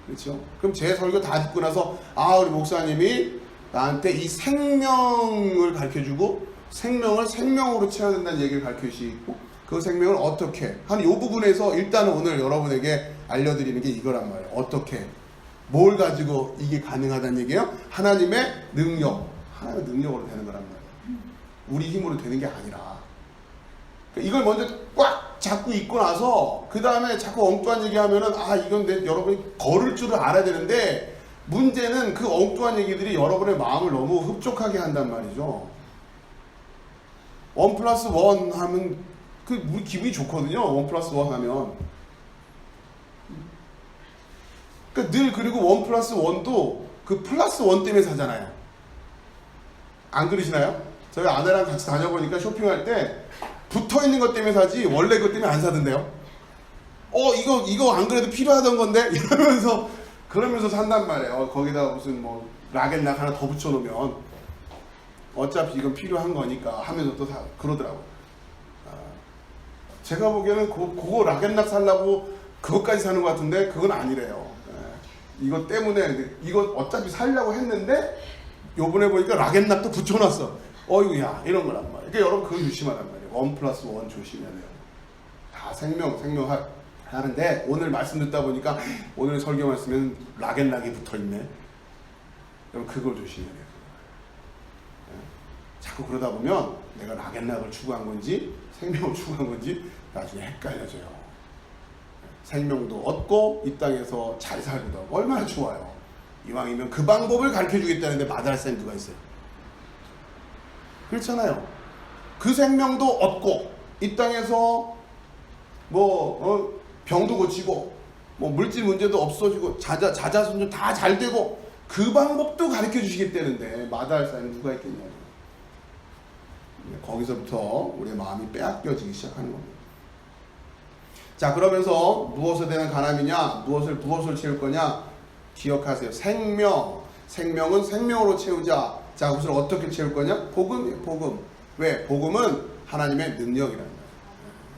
그렇죠? 그럼 제 설교 다 듣고 나서, 우리 목사님이 나한테 이 생명을 가르쳐주고 생명을 생명으로 채워야 된다는 얘기를 가르쳐주시고, 그 생명을 어떻게 하는 이 부분에서 일단은 오늘 여러분에게 알려드리는 게 이거란 말이에요. 어떻게, 뭘 가지고 이게 가능하다는 얘기예요? 하나님의 능력. 하나님의 능력으로 되는 거란 말이에요. 우리 힘으로 되는 게 아니라. 이걸 먼저 꽉 잡고 있고 나서 그 다음에 자꾸 엉뚱한 얘기하면은 이건 여러분이 걸을 줄을 알아야 되는데, 문제는 그 엉뚱한 얘기들이 여러분의 마음을 너무 흡족하게 한단 말이죠. 1+1 하면 우리 기분이 좋거든요. 1+1 하면. 그러니까 늘, 그리고 1+1도 그 +1 때문에 사잖아요. 안 그러시나요? 저희 아내랑 같이 다녀보니까 쇼핑할 때 붙어있는 것 때문에 사지 원래 그것 때문에 안 사던데요. 이거 안 그래도 필요하던 건데 그러면서 산단 말이에요. 거기다 무슨 뭐 락앤락 하나 더 붙여놓으면 어차피 이건 필요한 거니까 하면서 또 그러더라고요. 제가 보기에는 그거 락앤락 살라고 그것까지 사는 것 같은데 그건 아니래요. 이것 때문에 이거 어차피 살려고 했는데 요번에 보니까 락앤락도 붙여놨어. 어이구야 이런 거란 말이에요. 그러니까 여러분 그거 조심하란 말이에요. 1+1 조심해야 돼요. 다 생명 하는데 오늘 말씀 듣다 보니까 오늘 설교 말씀에는 락앤락이 붙어있네. 여러분 그걸 조심해야 돼요. 자꾸 그러다 보면 내가 락앤락을 추구한 건지 생명을 추구한 건지 나중에 헷갈려져요. 생명도 얻고 이 땅에서 잘 살기도 하고 얼마나 좋아요. 이왕이면 그 방법을 가르쳐 주겠다는데 마다할 사람이 누가 있어요? 그렇잖아요. 그 생명도 얻고 이 땅에서 병도 고치고 물질 문제도 없어지고 자자손손 다 잘 되고 그 방법도 가르쳐 주시겠다는데 마다할 사람이 누가 있겠냐고. 거기서부터 우리의 마음이 빼앗겨지기 시작하는 겁니다. 자, 그러면서 무엇에 대한 가람이냐, 무엇을 채울 거냐 기억하세요. 생명은 생명으로 채우자. 자, 그것을 어떻게 채울 거냐? 복음이에요. 복음. 왜? 복음은 하나님의 능력이라는 거예요.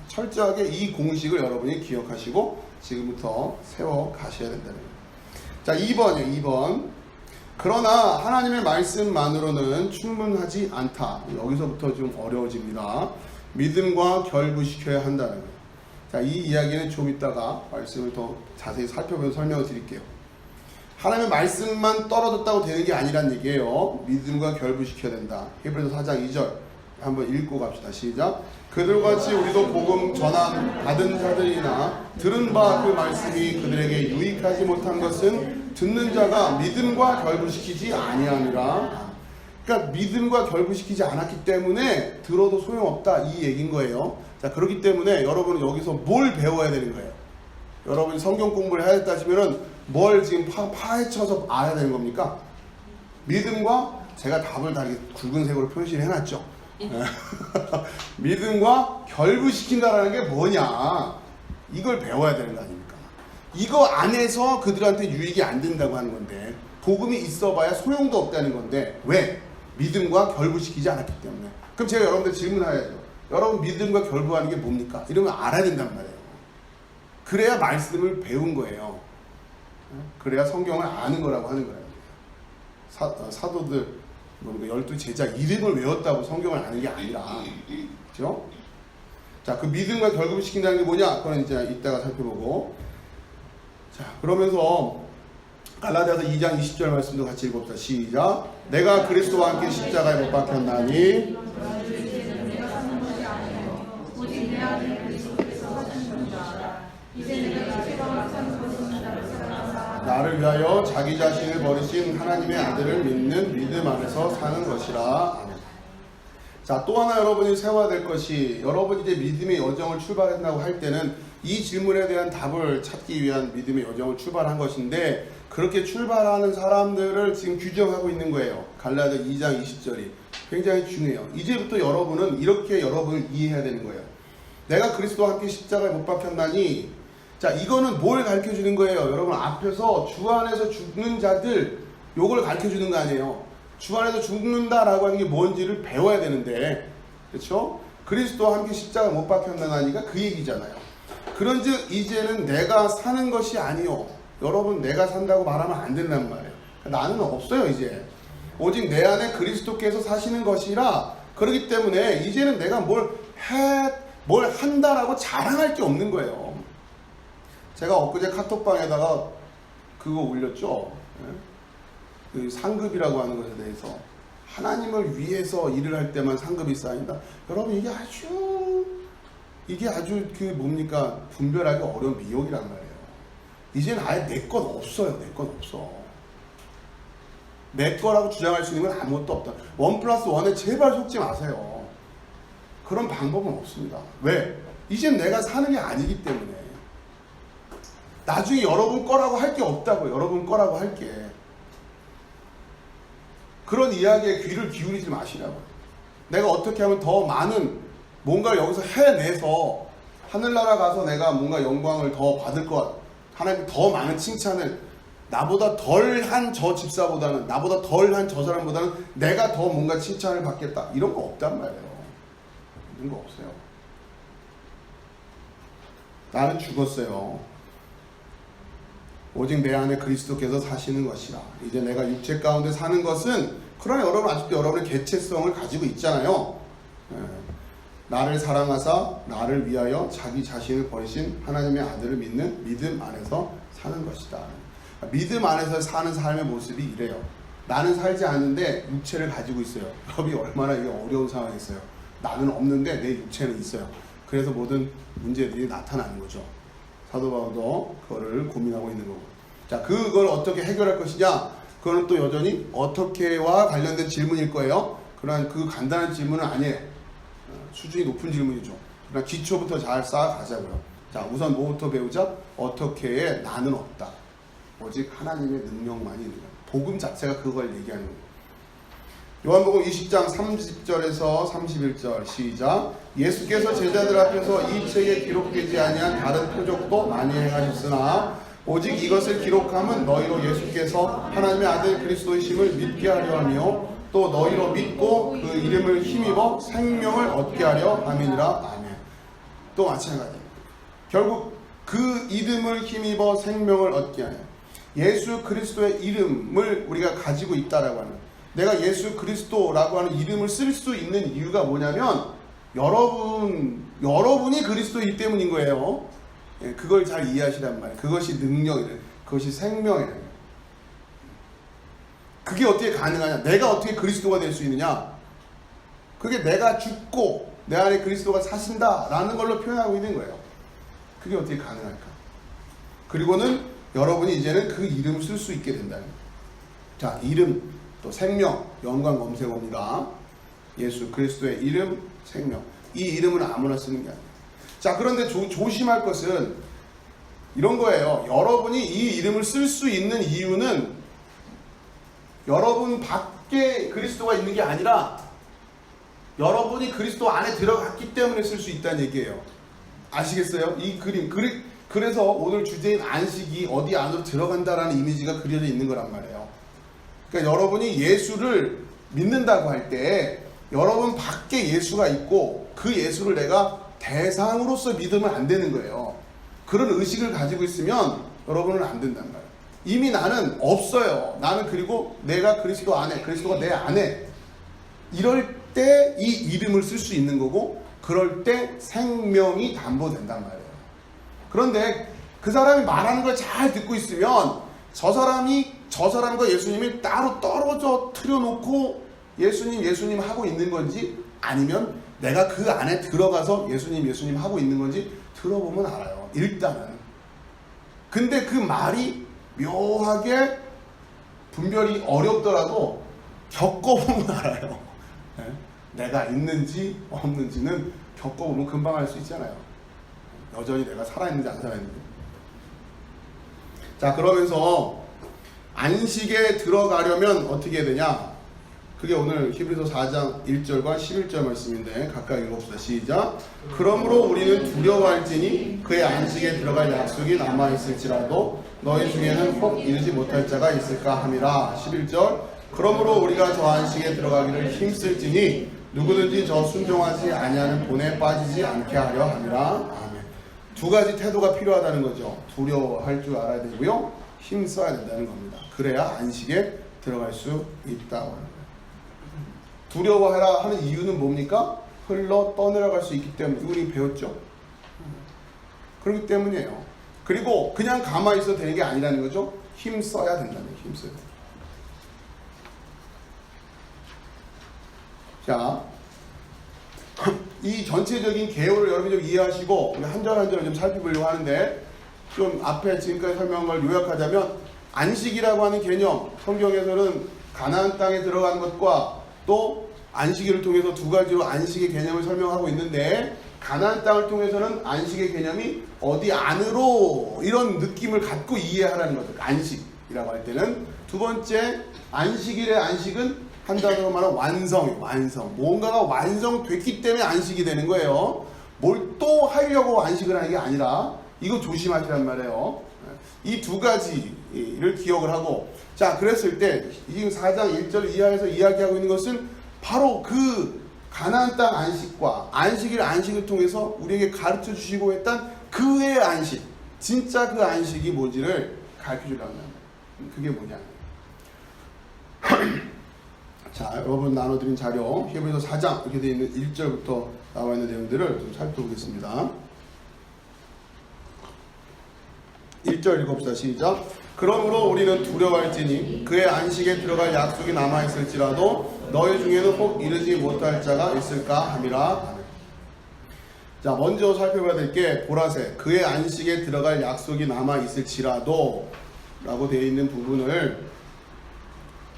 철저하게 이 공식을 여러분이 기억하시고 지금부터 세워 가셔야 된다는 거예요. 자, 2번이에요. 2번. 그러나 하나님의 말씀만으로는 충분하지 않다. 여기서부터 좀 어려워집니다. 믿음과 결부시켜야 한다는 거예요. 자, 이 이야기는 좀 이따가 말씀을 더 자세히 살펴보면서 설명을 드릴게요. 하나님의 말씀만 떨어졌다고 되는 게 아니란 얘기예요. 믿음과 결부시켜야 된다. 히브리서 4장 2절 한번 읽고 갑시다. 시작. 그들과 같이 우리도 복음 전함 받은 자들이나 들은 바 그 말씀이 그들에게 유익하지 못한 것은 듣는 자가 믿음과 결부시키지 아니하니라. 그러니까 믿음과 결부시키지 않았기 때문에 들어도 소용없다 이 얘기인 거예요. 자, 그렇기 때문에 여러분은 여기서 뭘 배워야 되는 거예요? 여러분이 성경 공부를 해야 했다시면은 뭘 지금 파헤쳐서 알아야 되는 겁니까? 믿음과 제가 답을 다 이렇게 굵은색으로 표시를 해놨죠. 믿음과 결부시킨다라는 게 뭐냐? 이걸 배워야 되는 거 아닙니까? 이거 안에서 그들한테 유익이 안 된다고 하는 건데 복음이 있어봐야 소용도 없다는 건데 왜? 믿음과 결부시키지 않았기 때문에. 그럼 제가 여러분들 질문해야죠. 여러분 믿음과 결부하는 게 뭡니까? 이러면 알아야 된단 말이에요. 그래야 말씀을 배운 거예요. 그래야 성경을 아는 거라고 하는 거예요. 사도들 12제자 이름을 외웠다고 성경을 아는 게 아니라, 그렇죠? 자, 그 믿음과 결부시킨다는 게 뭐냐? 그건 이제 이따가 살펴보고. 자, 그러면서 갈라디아서 2장 20절 말씀도 같이 읽어봅시다. 시작. 내가 그리스도와 함께 십자가에 못 박혔나니 나를 위하여 자기 자신을 버리신 하나님의 아들을 믿는 믿음 안에서 사는 것이라. 아멘. 자, 또 하나 여러분이 세워야 될 것이, 여러분이 이제 믿음의 여정을 출발한다고 할 때는 이 질문에 대한 답을 찾기 위한 믿음의 여정을 출발한 것인데, 그렇게 출발하는 사람들을 지금 규정하고 있는 거예요. 갈라디아 2장 20절이 굉장히 중요해요. 이제부터 여러분은 이렇게 여러분을 이해해야 되는 거예요. 내가 그리스도와 함께 십자가에 못 박혔나니, 자, 이거는 뭘 가르쳐 주는 거예요? 여러분 앞에서 주 안에서 죽는 자들, 요걸 가르쳐 주는 거 아니에요. 주 안에서 죽는다라고 하는 게 뭔지를 배워야 되는데, 그렇죠? 그리스도와 함께 십자가 못 박혔나니까 그 얘기잖아요. 그런즉 이제는 내가 사는 것이 아니요. 여러분 내가 산다고 말하면 안 된단 말이에요. 나는 없어요 이제. 오직 내 안에 그리스도께서 사시는 것이라. 그렇기 때문에 이제는 내가 뭘 한다라고 자랑할 게 없는 거예요. 제가 엊그제 카톡방에다가 그거 올렸죠. 그 상급이라고 하는 것에 대해서. 하나님을 위해서 일을 할 때만 상급이 쌓인다. 여러분 이게 아주 그 뭡니까 분별하기 어려운 미혹이란 말이에요. 이제는 아예 내 건 없어요. 내 건 없어. 내 거라고 주장할 수 있는 건 아무것도 없다. 1+1에 제발 속지 마세요. 그런 방법은 없습니다. 왜? 이젠 내가 사는 게 아니기 때문에. 나중에 여러분 거라고 할 게 없다고요. 여러분 거라고 할 게. 그런 이야기에 귀를 기울이지 마시라고요. 내가 어떻게 하면 더 많은 뭔가를 여기서 해내서 하늘나라 가서 내가 뭔가 영광을 더 받을 것 같아. 하나님 더 많은 칭찬을 나보다 덜한 저 집사보다는 나보다 덜한 저 사람보다는 내가 더 뭔가 칭찬을 받겠다. 이런 거 없단 말이에요. 이런 거 없어요. 나는 죽었어요. 오직 내 안에 그리스도께서 사시는 것이라. 이제 내가 육체 가운데 사는 것은 그러나 여러분 아직도 여러분의 개체성을 가지고 있잖아요. 나를 사랑하사 나를 위하여 자기 자신을 버리신 하나님의 아들을 믿는 믿음 안에서 사는 것이다. 믿음 안에서 사는 삶의 모습이 이래요. 나는 살지 않는데 육체를 가지고 있어요. 여러분이 얼마나 이게 어려운 상황이었어요. 나는 없는데 내 육체는 있어요. 그래서 모든 문제들이 나타나는 거죠. 사도 바울도 그거를 고민하고 있는 거고. 자, 그걸 어떻게 해결할 것이냐? 그거는 또 여전히 어떻게와 관련된 질문일 거예요. 그러나 그 간단한 질문은 아니에요. 수준이 높은 질문이죠. 그러나 기초부터 잘 쌓아가자고요. 자, 우선 뭐부터 배우자? 어떻게에 나는 없다. 오직 하나님의 능력만이 있는 거예요. 복음 자체가 그걸 얘기하는 거예요. 요한복음 20장 30절에서 31절 시작. 예수께서 제자들 앞에서 이 책에 기록되지 아니한 다른 표적도 많이 행하셨으나 오직 이것을 기록함은 너희로 예수께서 하나님의 아들 그리스도이심을 믿게 하려 하며 또 너희로 믿고 그 이름을 힘입어 생명을 얻게 하려 함이니라. 아멘. 또 마찬가지입니다. 결국 그 이름을 힘입어 생명을 얻게 하여 예수 그리스도의 이름을 우리가 가지고 있다라고 하는, 내가 예수 그리스도라고 하는 이름을 쓸 수 있는 이유가 뭐냐면 여러분이 그리스도이기 때문인 거예요. 그걸 잘 이해하시란 말이에요. 그것이 능력이래. 그것이 생명이래. 그게 어떻게 가능하냐? 내가 어떻게 그리스도가 될 수 있느냐? 그게 내가 죽고 내 안에 그리스도가 사신다라는 걸로 표현하고 있는 거예요. 그게 어떻게 가능할까? 그리고는 여러분이 이제는 그 이름을 쓸 수 있게 된다는 거예요. 자, 이름, 또 생명, 연관 검색어입니다. 예수 그리스도의 이름, 생명. 이 이름은 아무나 쓰는 게 아니에요. 자, 그런데 조심할 것은 이런 거예요. 여러분이 이 이름을 쓸 수 있는 이유는 여러분 밖에 그리스도가 있는 게 아니라 여러분이 그리스도 안에 들어갔기 때문에 쓸 수 있다는 얘기예요. 아시겠어요? 이 그림. 그래서 오늘 주제인 안식이 어디 안으로 들어간다라는 이미지가 그려져 있는 거란 말이에요. 그러니까 여러분이 예수를 믿는다고 할 때 여러분 밖에 예수가 있고 그 예수를 내가 대상으로서 믿으면 안 되는 거예요. 그런 의식을 가지고 있으면 여러분은 안 된단 말이에요. 이미 나는 없어요. 나는 그리고 내가 그리스도 안에, 그리스도가 내 안에. 이럴 때 이 이름을 쓸 수 있는 거고 그럴 때 생명이 담보된단 말이에요. 그런데 그 사람이 말하는 걸 잘 듣고 있으면 저 사람과 예수님이 따로 떨어져 틀어놓고 예수님 하고 있는 건지 아니면 내가 그 안에 들어가서 예수님 하고 있는 건지 들어보면 알아요. 일단은. 근데 그 말이 묘하게 분별이 어렵더라도 겪어보면 알아요. 네? 내가 있는지 없는지는 겪어보면 금방 알 수 있잖아요. 여전히 내가 살아있는지 안 살아있는지. 자, 그러면서 안식에 들어가려면 어떻게 해야 되냐? 그게 오늘 히브리서 4장 1절과 11절 말씀인데 각각 읽어봅시다. 시작. 그러므로 우리는 두려워할지니 그의 안식에 들어갈 약속이 남아있을지라도 너희 중에는 혹 이르지 못할 자가 있을까 함이라. 11절. 그러므로 우리가 저 안식에 들어가기를 힘쓸지니 누구든지 저 순종하지 아니하는 본에 빠지지 않게 하려 함이라. 아멘. 두 가지 태도가 필요하다는 거죠. 두려워할 줄 알아야 되고요, 힘써야 된다는 겁니다. 그래야 안식에 들어갈 수 있다고 하는 거예요. 두려워해라 하는 이유는 뭡니까? 흘러 떠내려갈 수 있기 때문에. 우리 배웠죠? 그렇기 때문이에요. 그리고 그냥 가만히 있어도 되는 게 아니라는 거죠. 힘써야 된다는 거예요. 힘써야 된다. 자, 이 전체적인 개요를 여러분이 좀 이해하시고 우리 한 절 한 절 좀 살펴보려고 하는데, 좀 앞에 지금까지 설명한 걸 요약하자면 안식이라고 하는 개념, 성경에서는 가나안 땅에 들어간 것과 또 안식일을 통해서 두 가지로 안식의 개념을 설명하고 있는데, 가나안 땅을 통해서는 안식의 개념이 어디 안으로 이런 느낌을 갖고 이해하라는 거죠. 안식이라고 할 때는. 두 번째, 안식일의 안식은 한 단어로 말하면 완성. 뭔가가 완성됐기 때문에 안식이 되는 거예요. 뭘 또 하려고 안식을 하는 게 아니라 이거 조심하시란 말이에요. 이 두 가지를 기억을 하고, 자, 그랬을 때 지금 4장 1절 이하에서 이야기하고 있는 것은 바로 그 가나안 땅 안식과 안식을 통해서 우리에게 가르쳐 주시고 했던 그의 안식, 진짜 그 안식이 뭔지를 가르쳐 주려고 합니다. 그게 뭐냐. 자, 여러분 나눠드린 자료 히브리서 4장 이렇게 되어 있는 1절부터 나와 있는 내용들을 좀 살펴보겠습니다. 1절 읽어봅시다. 시작. 그러므로 우리는 두려워할지니 그의 안식에 들어갈 약속이 남아있을지라도 너희 중에는 혹 이르지 못할 자가 있을까 함이라. 자, 먼저 살펴봐야 될 게 보라색, 그의 안식에 들어갈 약속이 남아있을지라도 라고 되어 있는 부분을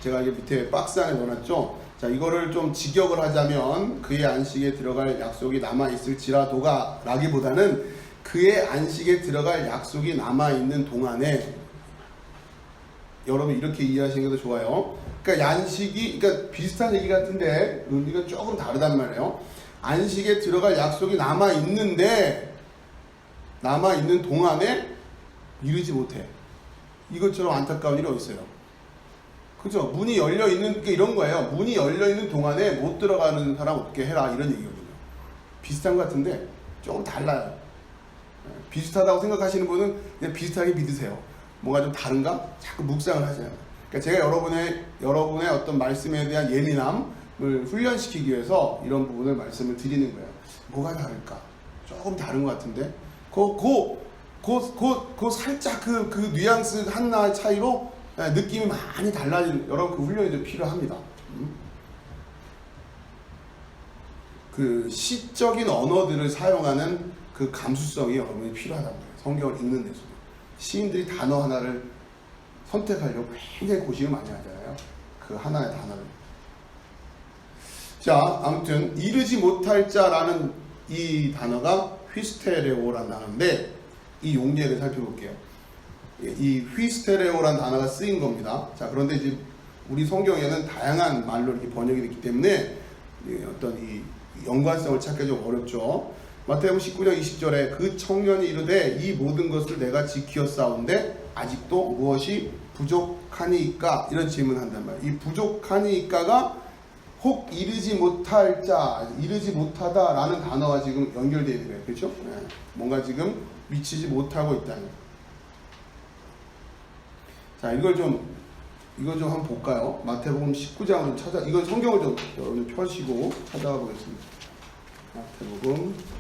제가 이게 밑에 박스 안에 넣어놨죠. 자, 이거를 좀 직역을 하자면 그의 안식에 들어갈 약속이 남아있을지라도가 라기보다는 그의 안식에 들어갈 약속이 남아있는 동안에, 여러분 이렇게 이해하시는 게 더 좋아요. 그러니까 안식이, 그러니까 비슷한 얘기 같은데 의미가 조금 다르단 말이에요. 안식에 들어갈 약속이 남아있는 동안에 이르지 못해. 이것처럼 안타까운 일이 어디 있어요? 그죠? 문이 열려있는, 그러니까 이런 거예요. 문이 열려있는 동안에 못 들어가는 사람 없게 해라, 이런 얘기거든요. 비슷한 것 같은데 조금 달라요. 비슷하다고 생각하시는 분은 그냥 비슷하게 믿으세요. 뭔가 좀 다른가? 자꾸 묵상을 하세요. 그러니까 제가 여러분의 어떤 말씀에 대한 예민함을 훈련시키기 위해서 이런 부분을 말씀을 드리는 거예요. 뭐가 다를까? 조금 다른 것 같은데? 살짝 그 뉘앙스 하나의 차이로 느낌이 많이 달라지는, 여러분 그 훈련이 좀 필요합니다. 그 시적인 언어들을 사용하는 그 감수성이 여러분이 필요하다는 거예요. 성경을 읽는 데서. 시인들이 단어 하나를 선택하려고 굉장히 고심을 많이 하잖아요. 그 하나의 단어를. 자, 아무튼 이르지 못할 자라는 이 단어가 휘스테레오라는 단어인데 이 용례를 살펴볼게요. 이 휘스테레오라는 단어가 쓰인 겁니다. 자, 그런데 이제 우리 성경에는 다양한 말로 이렇게 번역이 됐기 때문에 어떤 이 연관성을 찾기 좀 어렵죠. 마태복음 19장 20절에 그 청년이 이르되 이 모든 것을 내가 지키었사온데 아직도 무엇이 부족하니까, 이런 질문한단 말이에요. 이 부족하니까가 혹 이르지 못할 자, 이르지 못하다라는 단어와 지금 연결되어 있는 거예요. 그렇죠? 네. 뭔가 지금 미치지 못하고 있다는 거예요. 자, 이걸 좀 한번 볼까요? 마태복음 19장을 이건 성경을 좀 여러분 펴시고 찾아가 보겠습니다. 마태복음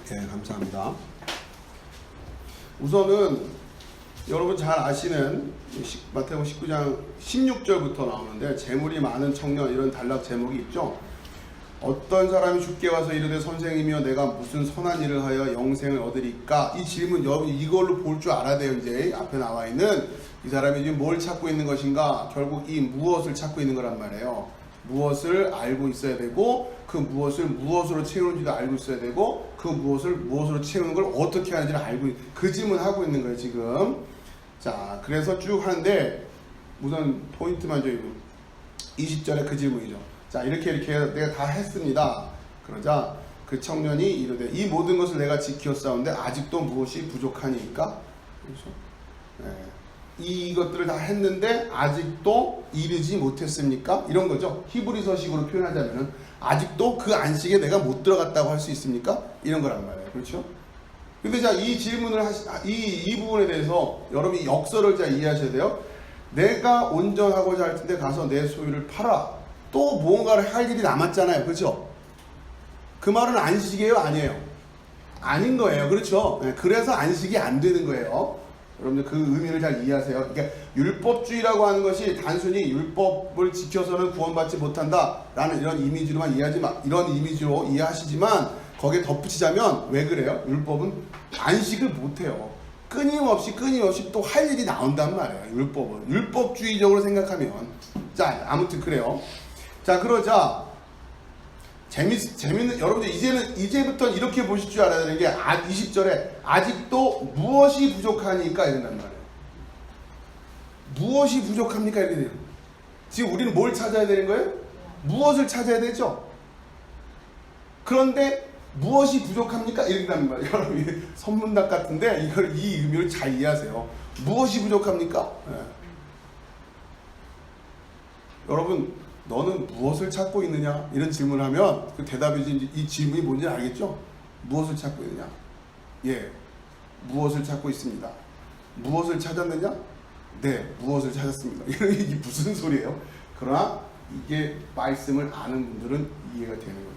네, 감사합니다. 우선은 여러분 잘 아시는 마태복음 19장 16절부터 나오는데 재물이 많은 청년, 이런 단락 제목이 있죠. 어떤 사람이 주께 와서 이르되 선생이며 내가 무슨 선한 일을 하여 영생을 얻으리까? 이 질문 여러분 이걸로 볼 줄 알아야 돼요. 이제 앞에 나와 있는 이 사람이 지금 뭘 찾고 있는 것인가? 결국 이 무엇을 찾고 있는 거란 말이에요. 무엇을 알고 있어야 되고 그 무엇을 무엇으로 채우는지도 알고 있어야 되고 그 무엇을 무엇으로 채우는 걸 어떻게 하는지를 알고 그 질문하고 있는 거예요 지금. 자, 그래서 쭉 하는데 우선 포인트만 좀 20절에 그 질문이죠. 자, 이렇게 내가 다 했습니다. 그러자 그 청년이 이르되 이 모든 것을 내가 지켰사온데 아직도 무엇이 부족하니까? 그렇죠? 네. 이것들을 다 했는데 아직도 이르지 못했습니까? 이런 거죠. 히브리서식으로 표현하자면은 아직도 그 안식에 내가 못 들어갔다고 할 수 있습니까? 이런 거란 말이에요. 그렇죠? 근데 자, 이 질문을 이 부분에 대해서 여러분이 역설을 잘 이해하셔야 돼요. 내가 온전하고자 할 텐데 가서 내 소유를 팔아. 또 무언가를 할 일이 남았잖아요. 그렇죠? 그 말은 안식이에요? 아니에요? 아닌 거예요. 그렇죠? 네, 그래서 안식이 안 되는 거예요. 여러분들 그 의미를 잘 이해하세요. 그러니까 율법주의라고 하는 것이 단순히 율법을 지켜서는 구원받지 못한다라는 이런 이미지로만 이런 이미지로 이해하시지만 거기에 덧붙이자면 왜 그래요? 율법은 안식을 못해요. 끊임없이 또 할 일이 나온단 말이에요. 율법은 율법주의적으로 생각하면. 자, 아무튼 그래요. 자, 그러자 재밌는, 여러분들 이제부터 이렇게 보실 줄 알아야 되는 게 20절에 아직도 무엇이 부족하니까 이런단 말이에요. 무엇이 부족합니까? 이렇게 돼요. 지금 우리는 뭘 찾아야 되는 거예요? 무엇을 찾아야 되죠? 그런데 무엇이 부족합니까? 이런단 말이에요. 여러분, 선문답 같은데 이 의미를 잘 이해하세요. 무엇이 부족합니까? 네. 여러분, 너는 무엇을 찾고 있느냐? 이런 질문을 하면 그 대답이 이 질문이 뭔지 알겠죠? 무엇을 찾고 있느냐? 예, 무엇을 찾고 있습니다. 무엇을 찾았느냐? 네, 무엇을 찾았습니다. 이게 무슨 소리예요? 그러나 이게 말씀을 아는 분들은 이해가 되는 거예요.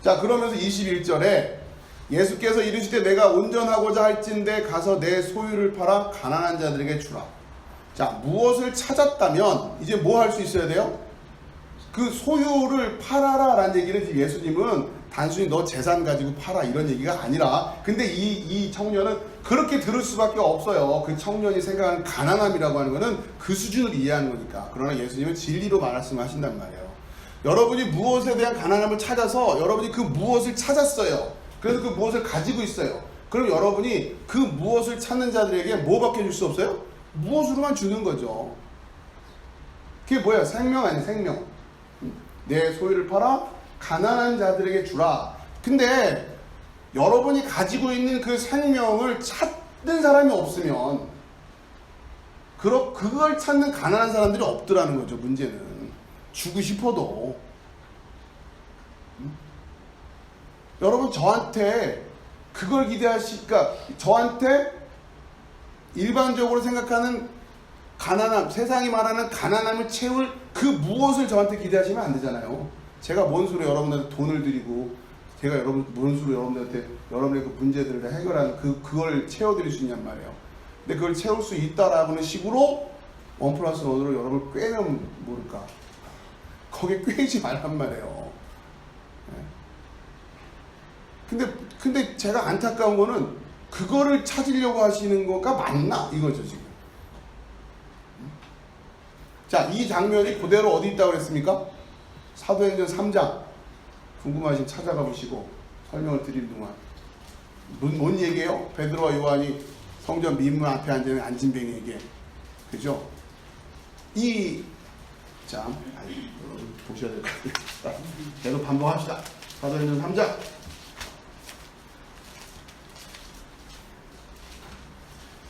자, 그러면서 21절에 예수께서 이르시되 내가 온전하고자 할진대 가서 내 소유를 팔아 가난한 자들에게 주라. 자, 무엇을 찾았다면 이제 뭐 할 수 있어야 돼요? 그 소유를 팔아라 라는 얘기는 지금 예수님은 단순히 너 재산 가지고 팔아 이런 얘기가 아니라, 근데 이 청년은 그렇게 들을 수밖에 없어요. 그 청년이 생각하는 가난함이라고 하는 거는 그 수준을 이해하는 거니까. 그러나 예수님은 진리로 말씀하신단 말이에요. 여러분이 무엇에 대한 가난함을 찾아서 여러분이 그 무엇을 찾았어요. 그래서 그 무엇을 가지고 있어요. 그럼 여러분이 그 무엇을 찾는 자들에게 뭐밖에 줄 수 없어요? 무엇으로만 주는 거죠. 그게 뭐야? 생명 아니야, 생명. 내 소유를 팔아 가난한 자들에게 주라. 근데 여러분이 가지고 있는 그 생명을 찾는 사람이 없으면 그걸 찾는 가난한 사람들이 없더라는 거죠. 문제는 주고 싶어도. 여러분, 저한테 그걸 기대하시니까 저한테 일반적으로 생각하는 가난함, 세상이 말하는 가난함을 채울 그 무엇을 저한테 기대하시면 안 되잖아요. 제가 뭔 수로 여러분한테 돈을 드리고, 제가 뭔 수로 여러분한테 여러분의 그 문제들을 해결하는 그걸 채워드릴 수 있냔 말이에요. 근데 그걸 채울 수 있다라는 식으로 1+1으로 여러분을 꿰면 모를까. 거기에 꿰지 말란 말이에요. 근데 제가 안타까운 거는 그거를 찾으려고 하시는 거가 맞나? 이거죠, 지금. 자, 이 장면이 그대로 어디 있다고 그랬습니까? 사도행전 3장. 궁금하시면 찾아가 보시고 설명을 드릴 동안. 뭔 얘기예요? 베드로와 요한이 성전 민문 앞에 앉은 안진뱅이에게. 그죠? 보셔야 될 것 같아요. 계속 반복합시다. 사도행전 3장.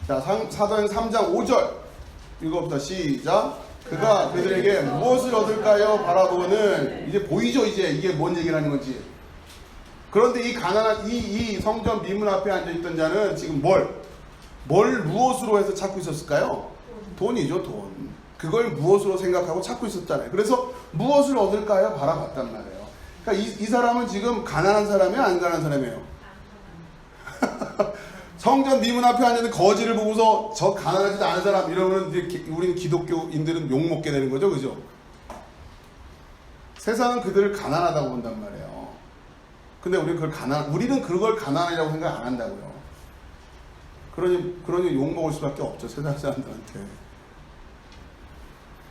자, 사도행전 3장 5절 읽어봅시다. 시작. 그가 그들에게 무엇을 얻을까요? 바라보고는, 이제 보이죠? 이제 이게 뭔 얘기를 하는 건지. 그런데 이 가난한 이 성전 미문 앞에 앉아있던 자는 지금 무엇으로 해서 찾고 있었을까요? 돈이죠, 돈. 그걸 무엇으로 생각하고 찾고 있었잖아요. 그래서 무엇을 얻을까요? 바라봤단 말이에요. 그러니까 이 사람은 지금 가난한 사람이에요? 안 가난한 사람이에요? 성전 미문 앞에 앉는 거지를 보고서 저 가난하지도 않은 사람 이러면 이제 우리는 기독교인들은 욕먹게 되는 거죠, 그죠? 세상은 그들을 가난하다고 본단 말이에요. 근데 우리는 그걸 가난이라고 생각 안 한다고요. 그러니 욕먹을 수밖에 없죠, 세상 사람들한테.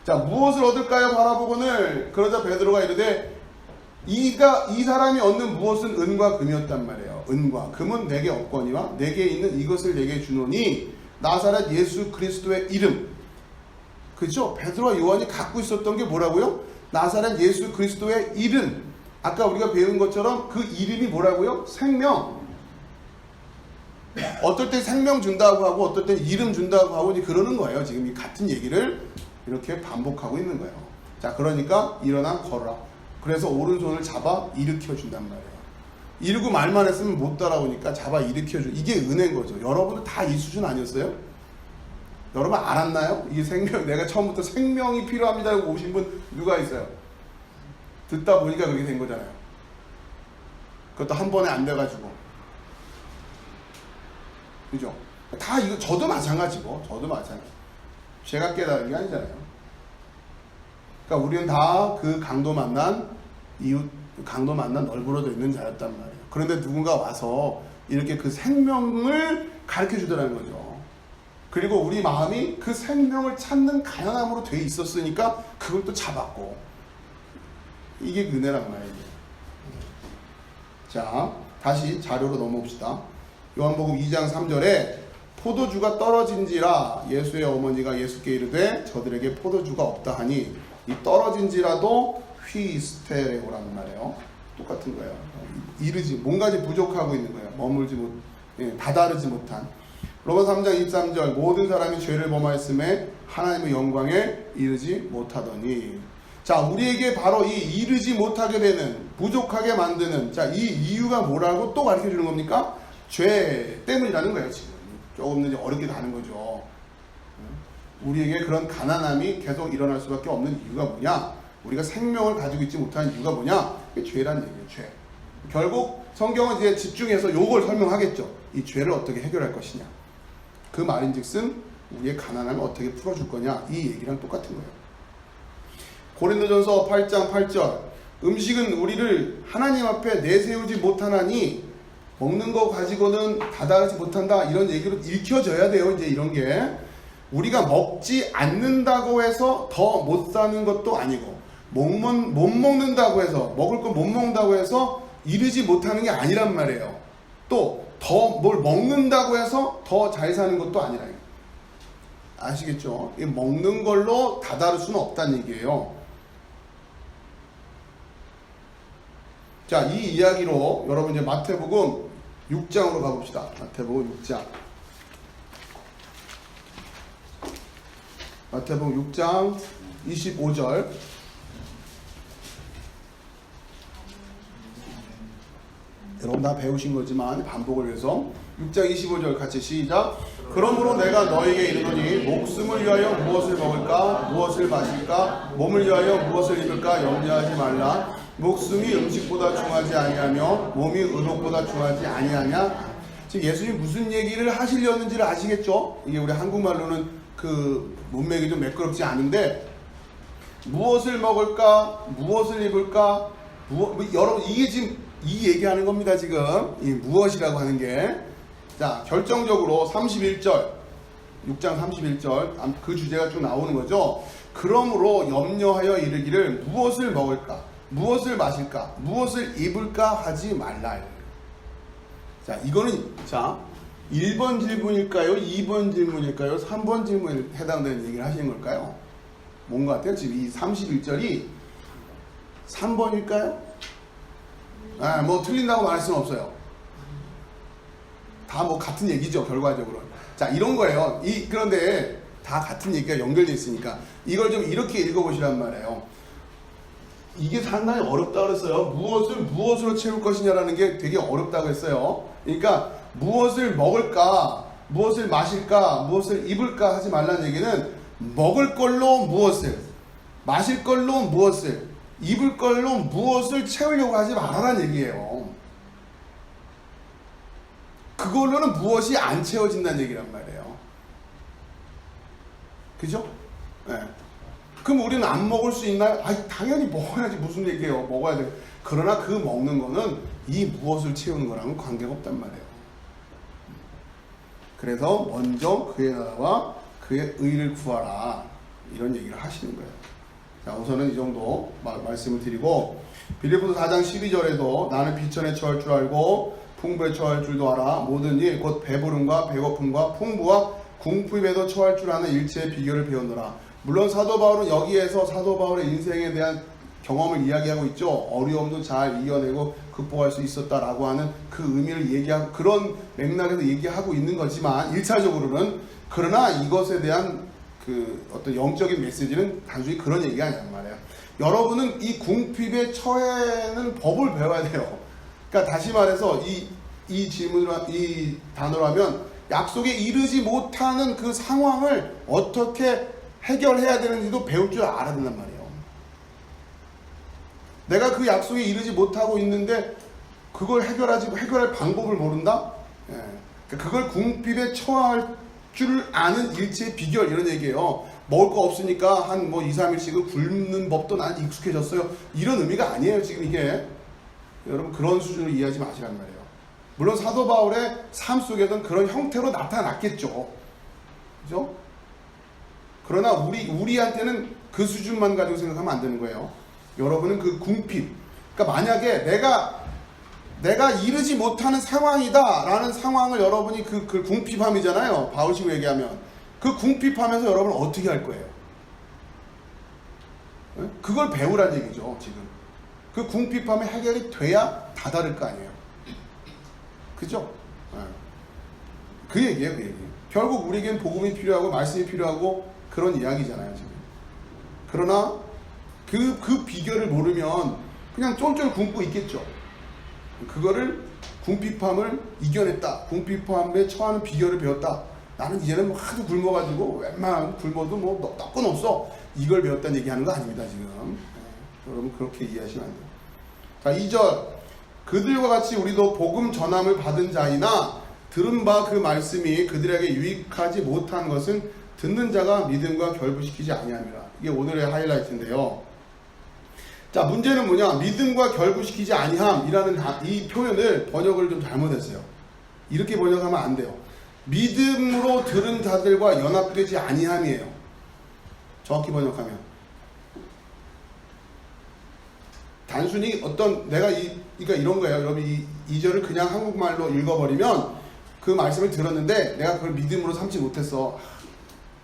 자, 무엇을 얻을까요? 바라보고는. 그러자 베드로가 이르되 이 사람이 얻는 무엇은 은과 금이었단 말이에요. 은과 금은 내게 없거니와 내게 있는 이것을 내게 주노니 나사렛 예수 그리스도의 이름. 그죠? 베드로와 요한이 갖고 있었던 게 뭐라고요? 나사렛 예수 그리스도의 이름. 아까 우리가 배운 것처럼 그 이름이 뭐라고요? 생명. 어떨 때 생명 준다고 하고 어떨 때 이름 준다고 하고 이제 그러는 거예요. 지금 이 같은 얘기를 이렇게 반복하고 있는 거예요. 자, 그러니까 일어나 걸어라. 그래서 오른손을 잡아 일으켜 준단 말이에요. 이러고 말만 했으면 못 따라오니까 잡아 일으켜 줘. 이게 은혜인 거죠. 여러분은 다 이 수준 아니었어요? 여러분 알았나요? 이게 생명, 내가 처음부터 생명이 필요합니다라고 오신 분 누가 있어요? 듣다 보니까 그렇게 된 거잖아요. 그것도 한 번에 안 돼가지고. 그죠? 다 이거, 저도 마찬가지고, 제가 깨달은 게 아니잖아요. 그러니까 우리는 다 그 강도 만난 널브러져 있는 자였단 말이에요. 그런데 누군가 와서 이렇게 그 생명을 가르쳐 주더라는 거죠. 그리고 우리 마음이 그 생명을 찾는 가난함으로 돼 있었으니까 그걸 또 잡았고. 이게 은혜란 말이에요. 자, 다시 자료로 넘어옵시다. 요한복음 2장 3절에 포도주가 떨어진지라 예수의 어머니가 예수께 이르되 저들에게 포도주가 없다 하니 이 떨어진지라도 휘스테레오라는 말이에요. 똑같은 거예요. 이르지 뭔가 부족하고 있는 거예요. 머물지 못, 다다르지 못한. 로마서 3장 23절 모든 사람이 죄를 범하였음에 하나님의 영광에 이르지 못하더니. 자, 우리에게 바로 이 이르지 못하게 되는, 부족하게 만드는, 자, 이 이유가 뭐라고 또 가르쳐 주는 겁니까? 죄 때문이라는 거예요. 지금 조금 이제 어렵게 가는 거죠. 우리에게 그런 가난함이 계속 일어날 수밖에 없는 이유가 뭐냐? 우리가 생명을 가지고 있지 못하는 이유가 뭐냐? 죄란 얘기예요. 죄. 결국 성경은 이제 집중해서 요걸 설명하겠죠. 이 죄를 어떻게 해결할 것이냐. 그 말인즉슨 우리의 가난함을 어떻게 풀어줄 거냐. 이 얘기랑 똑같은 거예요. 고린도전서 8장 8절 음식은 우리를 하나님 앞에 내세우지 못하나니 먹는 거 가지고는 다다르지 못한다. 이런 얘기로 읽혀져야 돼요. 이제 이런 게 우리가 먹지 않는다고 해서 더 못 사는 것도 아니고 못 먹는다고 해서 먹을 거 못 먹는다고 해서 이르지 못하는 게 아니란 말이에요. 또 더 뭘 먹는다고 해서 더 잘 사는 것도 아니라. 아시겠죠? 먹는 걸로 다다를 수는 없다는 얘기예요. 자, 이 이야기로 여러분 이제 마태복음 6장으로 가봅시다. 마태복음 6장. 마태복음 6장 25절. 여러분 다 배우신 거지만 반복을 해서 6장 25절 같이 시작. 그러므로 내가 너에게 이르노니 목숨을 위하여 무엇을 먹을까 무엇을 마실까 몸을 위하여 무엇을 입을까 염려하지 말라. 목숨이 음식보다 중하지 아니하며 몸이 의복보다 중하지 아니하냐. 지금 예수님이 무슨 얘기를 하시려는지를 아시겠죠? 이게 우리 한국말로는 그 문맥이 좀 매끄럽지 않은데 무엇을 먹을까 무엇을 입을까 여러분 이게 지금 이 얘기하는 겁니다. 지금 이 무엇이라고 하는 게. 자, 결정적으로 31절 6장 31절 그 주제가 쭉 나오는 거죠. 그러므로 염려하여 이르기를 무엇을 먹을까 무엇을 마실까 무엇을 입을까 하지 말라. 자, 이거는 자 1번 질문일까요 2번 질문일까요 3번 질문에 해당되는 얘기를 하시는 걸까요? 뭔 것 같아요? 지금 이 31절이 3번일까요? 아, 뭐 틀린다고 말할 수는 없어요. 다 뭐 같은 얘기죠, 결과적으로. 자, 이런 거예요. 그런데 다 같은 얘기가 연결되어 있으니까 이걸 좀 이렇게 읽어보시란 말이에요. 이게 상당히 어렵다고 그랬어요. 무엇을 무엇으로 채울 것이냐라는 게 되게 어렵다고 했어요. 그러니까 무엇을 먹을까, 무엇을 마실까, 무엇을 입을까 하지 말라는 얘기는 먹을 걸로 무엇을, 마실 걸로 무엇을, 입을 걸로 무엇을 채우려고 하지 말아라는 얘기예요. 그걸로는 무엇이 안 채워진다는 얘기란 말이에요. 그죠? 네. 그럼 우리는 안 먹을 수 있나요? 아, 당연히 먹어야지. 무슨 얘기예요? 먹어야 돼. 그러나 그 먹는 거는 이 무엇을 채우는 거랑은 관계가 없단 말이에요. 그래서 먼저 그의 나라와 그의 의를 구하라. 이런 얘기를 하시는 거예요. 자, 우선은 이 정도 말씀을 드리고 빌립보서 4장 12절에도 나는 비천에 처할 줄 알고 풍부에 처할 줄도 알아. 모든 일 곧 배부름과 배고픔과 풍부와 궁핍에도 처할 줄 아는 일체의 비결을 배우노라. 물론 사도 바울은 여기에서 사도 바울의 인생에 대한 경험을 이야기하고 있죠. 어려움도 잘 이겨내고 극복할 수 있었다라고 하는 그 의미를 얘기하고 그런 맥락에서 얘기하고 있는 거지만 1차적으로는 그러나 이것에 대한 그 어떤 영적인 메시지는 단순히 그런 얘기가 아니란 말이에요. 여러분은 이 궁핍에 처해는 법을 배워야 돼요. 그러니까 다시 말해서 이 질문을 이 단어로 하면 약속에 이르지 못하는 그 상황을 어떻게 해결해야 되는지도 배울 줄 알아야 된단 말이에요. 내가 그 약속에 이르지 못하고 있는데 그걸 해결할 방법을 모른다? 예. 그걸 궁핍에 처할 줄 아는 일체의 비결 이런 얘기예요. 먹을 거 없으니까 한 뭐 2, 3일씩은 굶는 법도 난 익숙해졌어요. 이런 의미가 아니에요. 지금 이게. 여러분 그런 수준으로 이해하지 마시란 말이에요. 물론 사도 바울의 삶 속에는 그런 형태로 나타났겠죠. 그죠? 그러나 우리한테는 그 수준만 가지고 생각하면 안 되는 거예요. 여러분은 그 궁핍, 그러니까 만약에 내가 이르지 못하는 상황이다라는 상황을 여러분이 그 궁핍함이잖아요. 바울식으로 얘기하면 그 궁핍함에서 여러분 어떻게 할 거예요? 그걸 배우란 얘기죠. 지금 그 궁핍함이 해결이 돼야 다다를 거 아니에요. 그죠? 그 얘기예요. 그 얘기. 결국 우리에겐 복음이 필요하고 말씀이 필요하고 그런 이야기잖아요. 지금. 그러나 그 비결을 모르면 그냥 쫄쫄 굶고 있겠죠. 그거를 궁핍함을 이겨냈다. 궁핍함에 처하는 비결을 배웠다. 나는 이제는 뭐 하도 굶어가지고 웬만하면 굶어도 뭐 떡은 없어. 이걸 배웠다는 얘기하는 거 아닙니다. 지금. 여러분 그렇게 이해하시면 안 돼요. 자, 2절. 그들과 같이 우리도 복음 전함을 받은 자이나 들은 바 그 말씀이 그들에게 유익하지 못한 것은 듣는 자가 믿음과 결부시키지 아니함이라. 이게 오늘의 하이라이트인데요. 자, 문제는 뭐냐? 믿음과 결부시키지 아니함이라는 이 표현을 번역을 좀 잘못했어요. 이렇게 번역하면 안 돼요. 믿음으로 들은 자들과 연합되지 아니함이에요. 정확히 번역하면. 단순히 그러니까 이런 거예요. 여러분 이 절을 그냥 한국말로 읽어버리면 그 말씀을 들었는데 내가 그걸 믿음으로 삼지 못했어.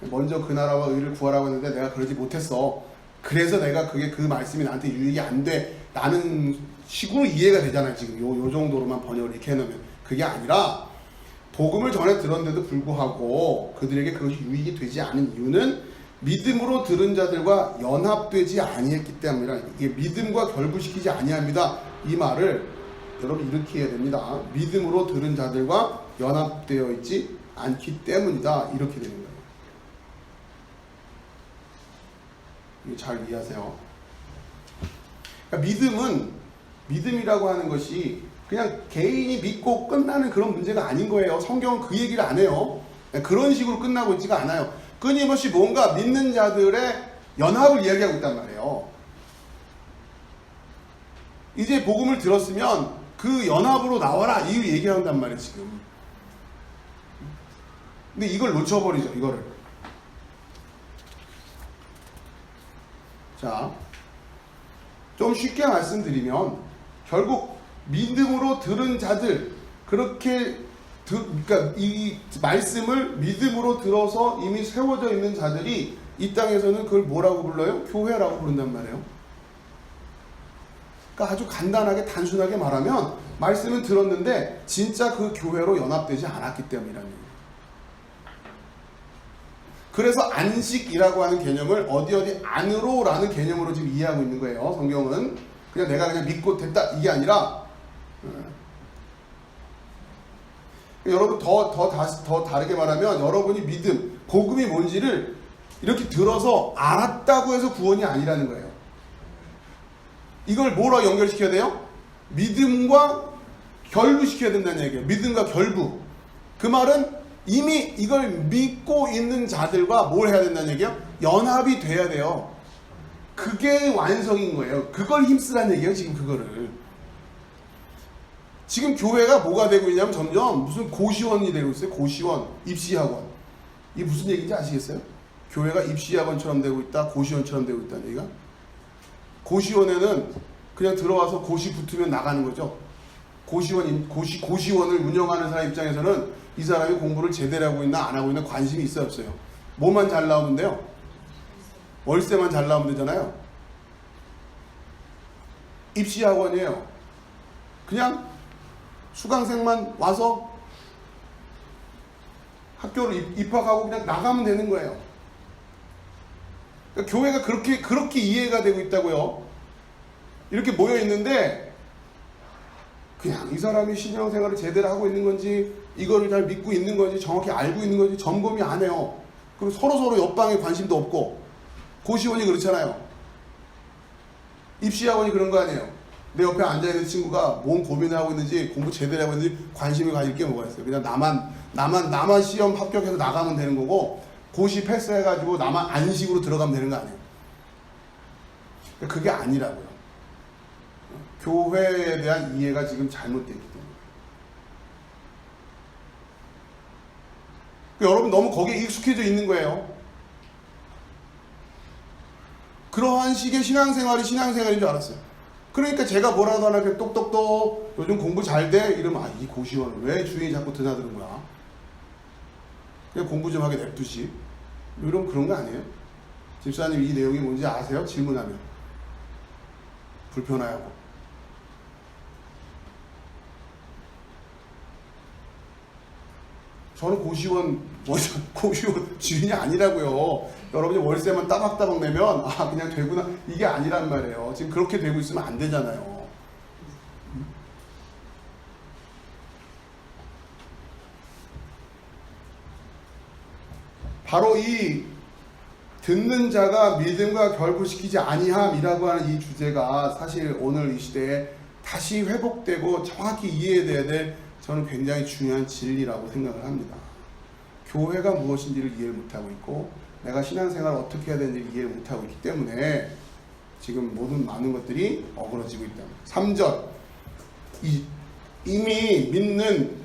먼저 그 나라와 의를 구하라고 했는데 내가 그러지 못했어. 그래서 내가 그 말씀이 나한테 유익이 안 돼. 라는 식으로 이해가 되잖아요. 지금 요 정도로만 번역을 이렇게 해놓으면. 그게 아니라 복음을 전에 들었는데도 불구하고 그들에게 그것이 유익이 되지 않은 이유는 믿음으로 들은 자들과 연합되지 아니했기 때문이라. 이게 믿음과 결부시키지 아니합니다. 이 말을 여러분 이렇게 해야 됩니다. 믿음으로 들은 자들과 연합되어 있지 않기 때문이다. 이렇게 되는 거예요. 이거 잘 이해하세요. 그러니까 믿음이라고 하는 것이 그냥 개인이 믿고 끝나는 그런 문제가 아닌 거예요. 성경은 그 얘기를 안 해요. 그런 식으로 끝나고 있지가 않아요. 끊임없이 뭔가 믿는 자들의 연합을 이야기하고 있단 말이에요. 이제 복음을 들었으면 그 연합으로 나와라 이 얘기한단 말이에요. 지금. 근데 이걸 놓쳐버리죠. 이거를. 자, 좀 쉽게 말씀드리면 결국 믿음으로 들은 자들, 그러니까 이 말씀을 믿음으로 들어서 이미 세워져 있는 자들이 이 땅에서는 그걸 뭐라고 불러요? 교회라고 부른단 말이에요. 그러니까 아주 간단하게 단순하게 말하면 말씀은 들었는데 진짜 그 교회로 연합되지 않았기 때문이라는 얘기예요. 그래서 안식이라고 하는 개념을 어디 안으로라는 개념으로 지금 이해하고 있는 거예요. 성경은 그냥 내가 그냥 믿고 됐다 이게 아니라 여러분 더 다르게 말하면 여러분이 믿음, 복음이 뭔지를 이렇게 들어서 알았다고 해서 구원이 아니라는 거예요. 이걸 뭐로 연결시켜야 돼요? 믿음과 결부시켜야 된다는 얘기예요. 믿음과 결부. 그 말은 이미 이걸 믿고 있는 자들과 뭘 해야 된다는 얘기예요? 연합이 돼야 돼요. 그게 완성인 거예요. 그걸 힘쓰라는 얘기예요. 지금 그거를. 지금 교회가 뭐가 되고 있냐면 점점 무슨 고시원이 되고 있어요. 고시원, 입시학원. 이게 무슨 얘기인지 아시겠어요? 교회가 입시학원처럼 되고 있다, 고시원처럼 되고 있다는 얘기가. 고시원에는 그냥 들어와서 고시 붙으면 나가는 거죠. 고시원을 운영하는 사람 입장에서는 이 사람이 공부를 제대로 하고 있나 안 하고 있나 관심이 있어요, 없어요? 뭐만 잘 나오는데요? 월세만 잘 나오면 되잖아요. 입시학원이에요. 그냥 수강생만 와서 학교를 입학하고 그냥 나가면 되는 거예요. 그러니까 교회가 그렇게 이해가 되고 있다고요. 이렇게 모여 있는데 그냥 이 사람이 신앙생활을 제대로 하고 있는 건지 이거를 잘 믿고 있는 건지 정확히 알고 있는 건지 점검이 안 해요. 그리고 서로 옆방에 관심도 없고. 고시원이 그렇잖아요. 입시학원이 그런 거 아니에요. 내 옆에 앉아있는 친구가 뭔 고민을 하고 있는지 공부 제대로 하고 있는지 관심을 가질 게 뭐가 있어요. 그냥 나만 시험 합격해서 나가면 되는 거고 고시 패스해가지고 나만 안식으로 들어가면 되는 거 아니에요. 그게 아니라고요. 교회에 대한 이해가 지금 잘못되기 때문에. 여러분 너무 거기에 익숙해져 있는 거예요. 그러한 식의 신앙생활이 신앙생활인 줄 알았어요. 그러니까 제가 뭐라도 하나 그냥 똑똑똑 요즘 공부 잘 돼? 이러면 아, 이 고시원을 왜 주인이 자꾸 드나드는 거야? 그냥 공부 좀 하게 냅두지. 이런 그런 거 아니에요? 집사님 이 내용이 뭔지 아세요? 질문하면 불편하고. 저는 고시원 주인이 아니라고요. 여러분이 월세만 따박따박 내면 아 그냥 되구나 이게 아니란 말이에요. 지금 그렇게 되고 있으면 안 되잖아요. 바로 이 듣는 자가 믿음과 결부시키지 아니함이라고 하는 이 주제가 사실 오늘 이 시대에 다시 회복되고 정확히 이해돼야 될 저는 굉장히 중요한 진리라고 생각을 합니다. 교회가 무엇인지를 이해를 못하고 있고 내가 신앙생활을 어떻게 해야 되는지를 이해를 못하고 있기 때문에 지금 모든 많은 것들이 어그러지고 있다. 3절 이미 믿는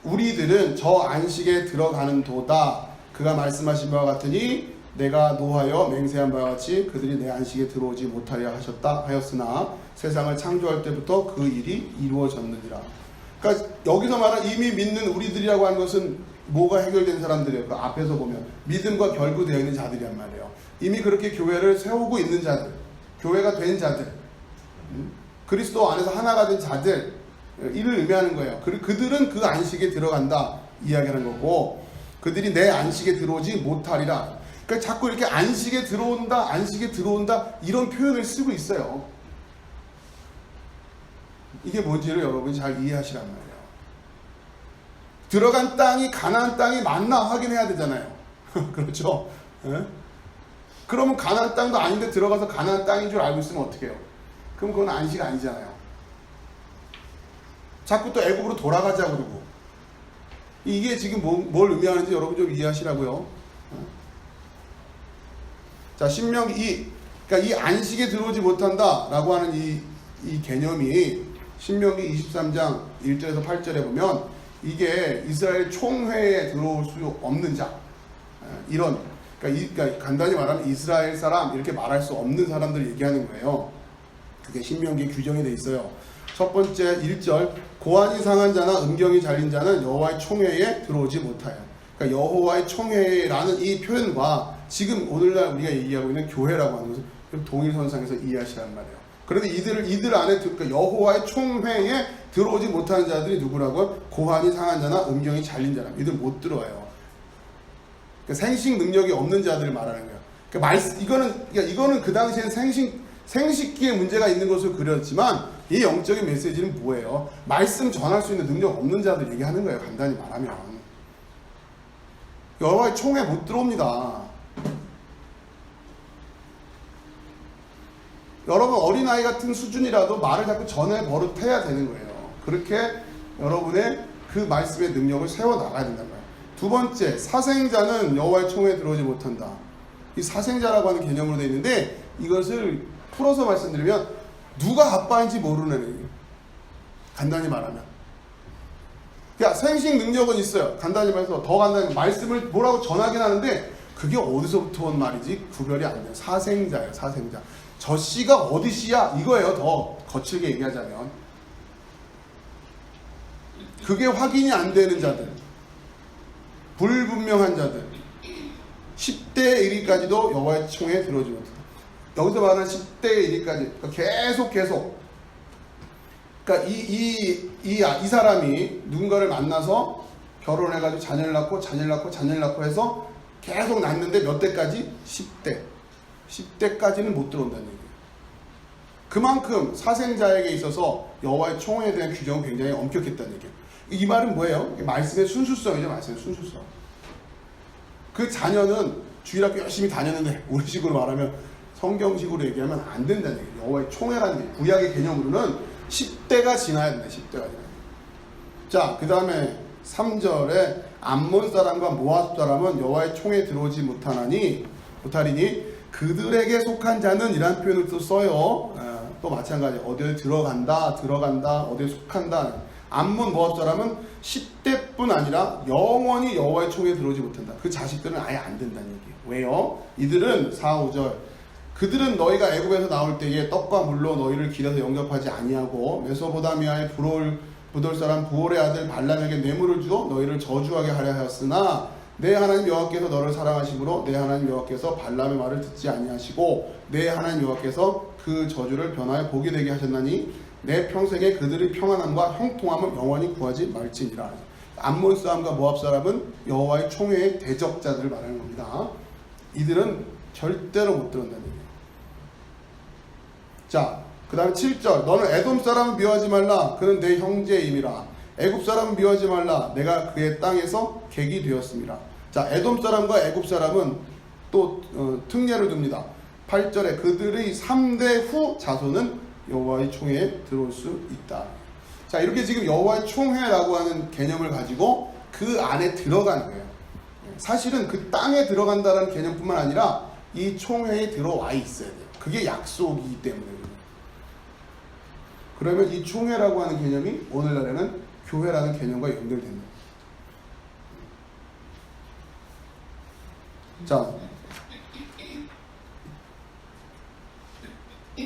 우리들은 저 안식에 들어가는 도다. 그가 말씀하신 바와 같으니 내가 노하여 맹세한 바와 같이 그들이 내 안식에 들어오지 못하려 하셨다 하였으나 세상을 창조할 때부터 그 일이 이루어졌느니라. 그러니까 여기서 말한 이미 믿는 우리들이라고 하는 것은 뭐가 해결된 사람들이에요. 그 앞에서 보면 믿음과 결부되어 있는 자들이란 말이에요. 이미 그렇게 교회를 세우고 있는 자들, 교회가 된 자들, 그리스도 안에서 하나가 된 자들 이를 의미하는 거예요. 그들은 그 안식에 들어간다 이야기하는 거고 그들이 내 안식에 들어오지 못하리라. 그러니까 자꾸 이렇게 안식에 들어온다 이런 표현을 쓰고 있어요. 이게 뭔지를 여러분이 잘 이해하시란 말이에요. 들어간 땅이 가나안 땅이 맞나 확인해야 되잖아요. 그렇죠? 네? 그러면 가나안 땅도 아닌데 들어가서 가나안 땅인 줄 알고 있으면 어떻게 해요? 그럼 그건 안식 아니잖아요. 자꾸 또 애국으로 돌아가자고 그러고 이게 지금 뭘 의미하는지 여러분 좀 이해하시라고요. 자, 신명기 그러니까 이 안식에 들어오지 못한다라고 하는 이 개념이 신명기 23장 1절에서 8절에 보면 이게 이스라엘 총회에 들어올 수 없는 자 이런 그러니까 간단히 말하면 이스라엘 사람 이렇게 말할 수 없는 사람들을 얘기하는 거예요. 그게 신명기에 규정이 돼 있어요. 첫 번째 1절 고환이 상한 자나 음경이 잘린 자는 여호와의 총회에 들어오지 못하여. 그러니까 여호와의 총회라는 이 표현과 지금 오늘날 우리가 얘기하고 있는 교회라고 하는 것은 동일선상에서 이해하시란 말이에요. 그런데 이들 안에 그러니까 여호와의 총회에 들어오지 못하는 자들이 누구라고? 고환이 상한 자나 음경이 잘린 자라. 이들 못 들어와요. 그러니까 생식 능력이 없는 자들을 말하는 거예요. 그러니까 이거는 그 당시엔 생식기에 문제가 있는 것으로 그렸지만 이 영적인 메시지는 뭐예요? 말씀 전할 수 있는 능력 없는 자들 얘기하는 거예요. 간단히 말하면 여호와의 총회 못 들어옵니다. 여러분 어린아이 같은 수준이라도 말을 자꾸 전해 버릇해야 되는 거예요. 그렇게 여러분의 그 말씀의 능력을 세워나가야 된다는 거예요. 두 번째, 사생자는 여호와의 총회에 들어오지 못한다. 이 사생자라고 하는 개념으로 되어 있는데 이것을 풀어서 말씀드리면 누가 아빠인지 모르는 애예요. 간단히 말하면. 그러니까 생식 능력은 있어요. 간단히 말해서 더 간단히 말씀을 뭐라고 전하긴 하는데 그게 어디서부터 온 말이지 구별이 안 돼요. 사생자예요. 사생자. 저 씨가 어디 씨야? 이거예요. 더 거칠게 얘기하자면. 그게 확인이 안 되는 자들. 불분명한 자들. 10대에 1위까지도 여호와의 총회에 들어오지 못한다. 여기서 말하는 10대에 1위까지. 그러니까 계속. 그러니까 이 사람이 누군가를 만나서 결혼해가지고 자녀를 낳고 해서 계속 낳는데 몇 대까지? 10대. 10대까지는 못 들어온다는 얘기예요. 그만큼 사생자에게 있어서 여호와의 총회에 대한 규정은 굉장히 엄격했다는 얘기예요. 이 말은 뭐예요? 말씀의 순수성이죠. 말씀의 순수성. 그 자녀는 주일학교 열심히 다녔는데 우리식으로 말하면 성경식으로 얘기하면 안 된다는 얘기예요. 여호와의 총회라는 게 구약의 개념으로는 10대가 지나야 된다. 10대가 지나야 된다. 자, 그 다음에 3절에 암몬 사람과 모압 사람은 여호와의 총회에 들어오지 못하리니 그들에게 속한 자는 이라는 표현을 또 써요. 또 마찬가지 어디에 들어간다 어디에 속한다. 암몬 모압 사람은 10대뿐 아니라 영원히 여호와의 총회에 들어오지 못한다. 그 자식들은 아예 안 된다는 얘기예요. 왜요? 이들은 4, 5절 그들은 너희가 애굽에서 나올 때에 떡과 물로 너희를 길에서 영접하지 아니하고 메소포다미아의 부돌 사람 부올의 아들 발람에게 뇌물을 주어 너희를 저주하게 하려 하였으나 내 하나님 여호와께서 너를 사랑하심으로 내 하나님 여호와께서 발람의 말을 듣지 아니하시고 내 하나님 여호와께서 그 저주를 변하여 복이 되게 하셨나니 내 평생에 그들의 평안함과 형통함을 영원히 구하지 말지니라. 암몬 사람과 모압 사람은 여호와의 총회의 대적자들을 말하는 겁니다. 이들은 절대로 못 들었다는 얘기예요. 자, 그 다음에 7절 너는 에돔 사람을 미워하지 말라 그는 내 형제임이라. 애굽 사람을 미워하지 말라 내가 그의 땅에서 객이 되었습니다. 자, 에돔 사람과 애굽 사람은 또 특례를 둡니다. 8절에 그들의 3대 후 자손은 여호와의 총회에 들어올 수 있다. 자, 이렇게 지금 여호와의 총회라고 하는 개념을 가지고 그 안에 들어가는 거예요. 사실은 그 땅에 들어간다는 개념뿐만 아니라 이 총회에 들어와 있어야 돼요. 그게 약속이기 때문에. 그러면 이 총회라고 하는 개념이 오늘날에는 교회라는 개념과 연결됩니다. 자,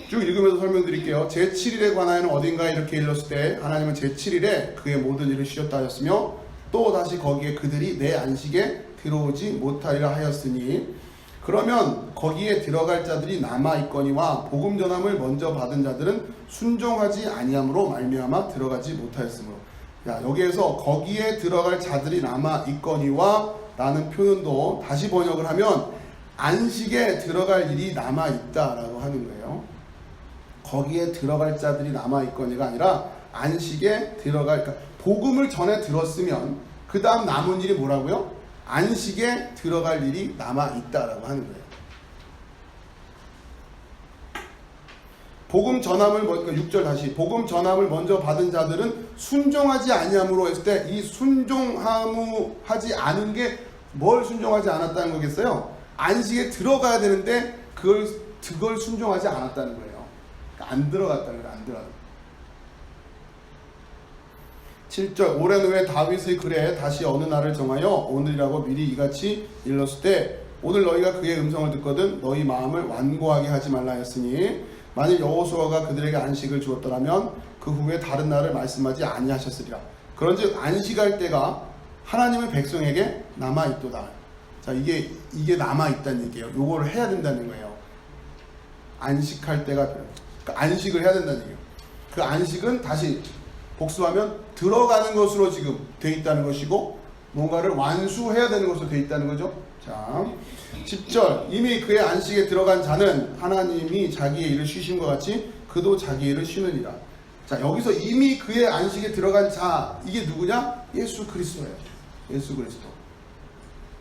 쭉 읽으면서 설명드릴게요. 제7일에 관하여는 어딘가에 이렇게 일렀을 때 하나님은 제7일에 그의 모든 일을 쉬었다 하였으며 또 다시 거기에 그들이 내 안식에 들어오지 못하리라 하였으니 그러면 거기에 들어갈 자들이 남아있거니와 복음 전함을 먼저 받은 자들은 순종하지 아니함으로 말미암아 들어가지 못하였으므로. 야, 여기에서 거기에 들어갈 자들이 남아있거니와 라는 표현도 다시 번역을 하면 안식에 들어갈 일이 남아있다라고 하는 거예요. 거기에 들어갈 자들이 남아있거니가 아니라 안식에 들어갈, 그러니까 복음을 전에 들었으면 그 다음 남은 일이 뭐라고요? 안식에 들어갈 일이 남아있다라고 하는 거예요. 복음 전함을, 그러니까 6절 다시 복음 전함을 먼저 받은 자들은 순종하지 아니함으로 했을 때 이 순종하지 않은 게 뭘 순종하지 않았다는 거겠어요? 안식에 들어가야 되는데 그걸 순종하지 않았다는 거예요. 그러니까 안 들어갔다는 거예요. 안 들어갔다. 7절 오랜 후에 다윗의 글에 다시 어느 날을 정하여 오늘이라고 미리 이같이 일렀을 때 오늘 너희가 그의 음성을 듣거든 너희 마음을 완고하게 하지 말라 했으니 만일 여호수아가 그들에게 안식을 주었더라면 그 후에 다른 날을 말씀하지 아니하셨으리라. 그런즉 안식할 때가 하나님의 백성에게 남아있도다. 자, 이게 남아있다는 얘기예요. 요거를 해야 된다는 거예요. 안식할 때가, 그러니까 안식을 해야 된다는 얘기예요. 그 안식은 다시 복수하면 들어가는 것으로 지금 돼 있다는 것이고 뭔가를 완수해야 되는 것으로 돼 있다는 거죠. 자, 10절 이미 그의 안식에 들어간 자는 하나님이 자기의 일을 쉬신 것 같이 그도 자기 일을 쉬느니라. 자, 여기서 이미 그의 안식에 들어간 자, 이게 누구냐? 예수 그리스도예요. 예수 그리스도.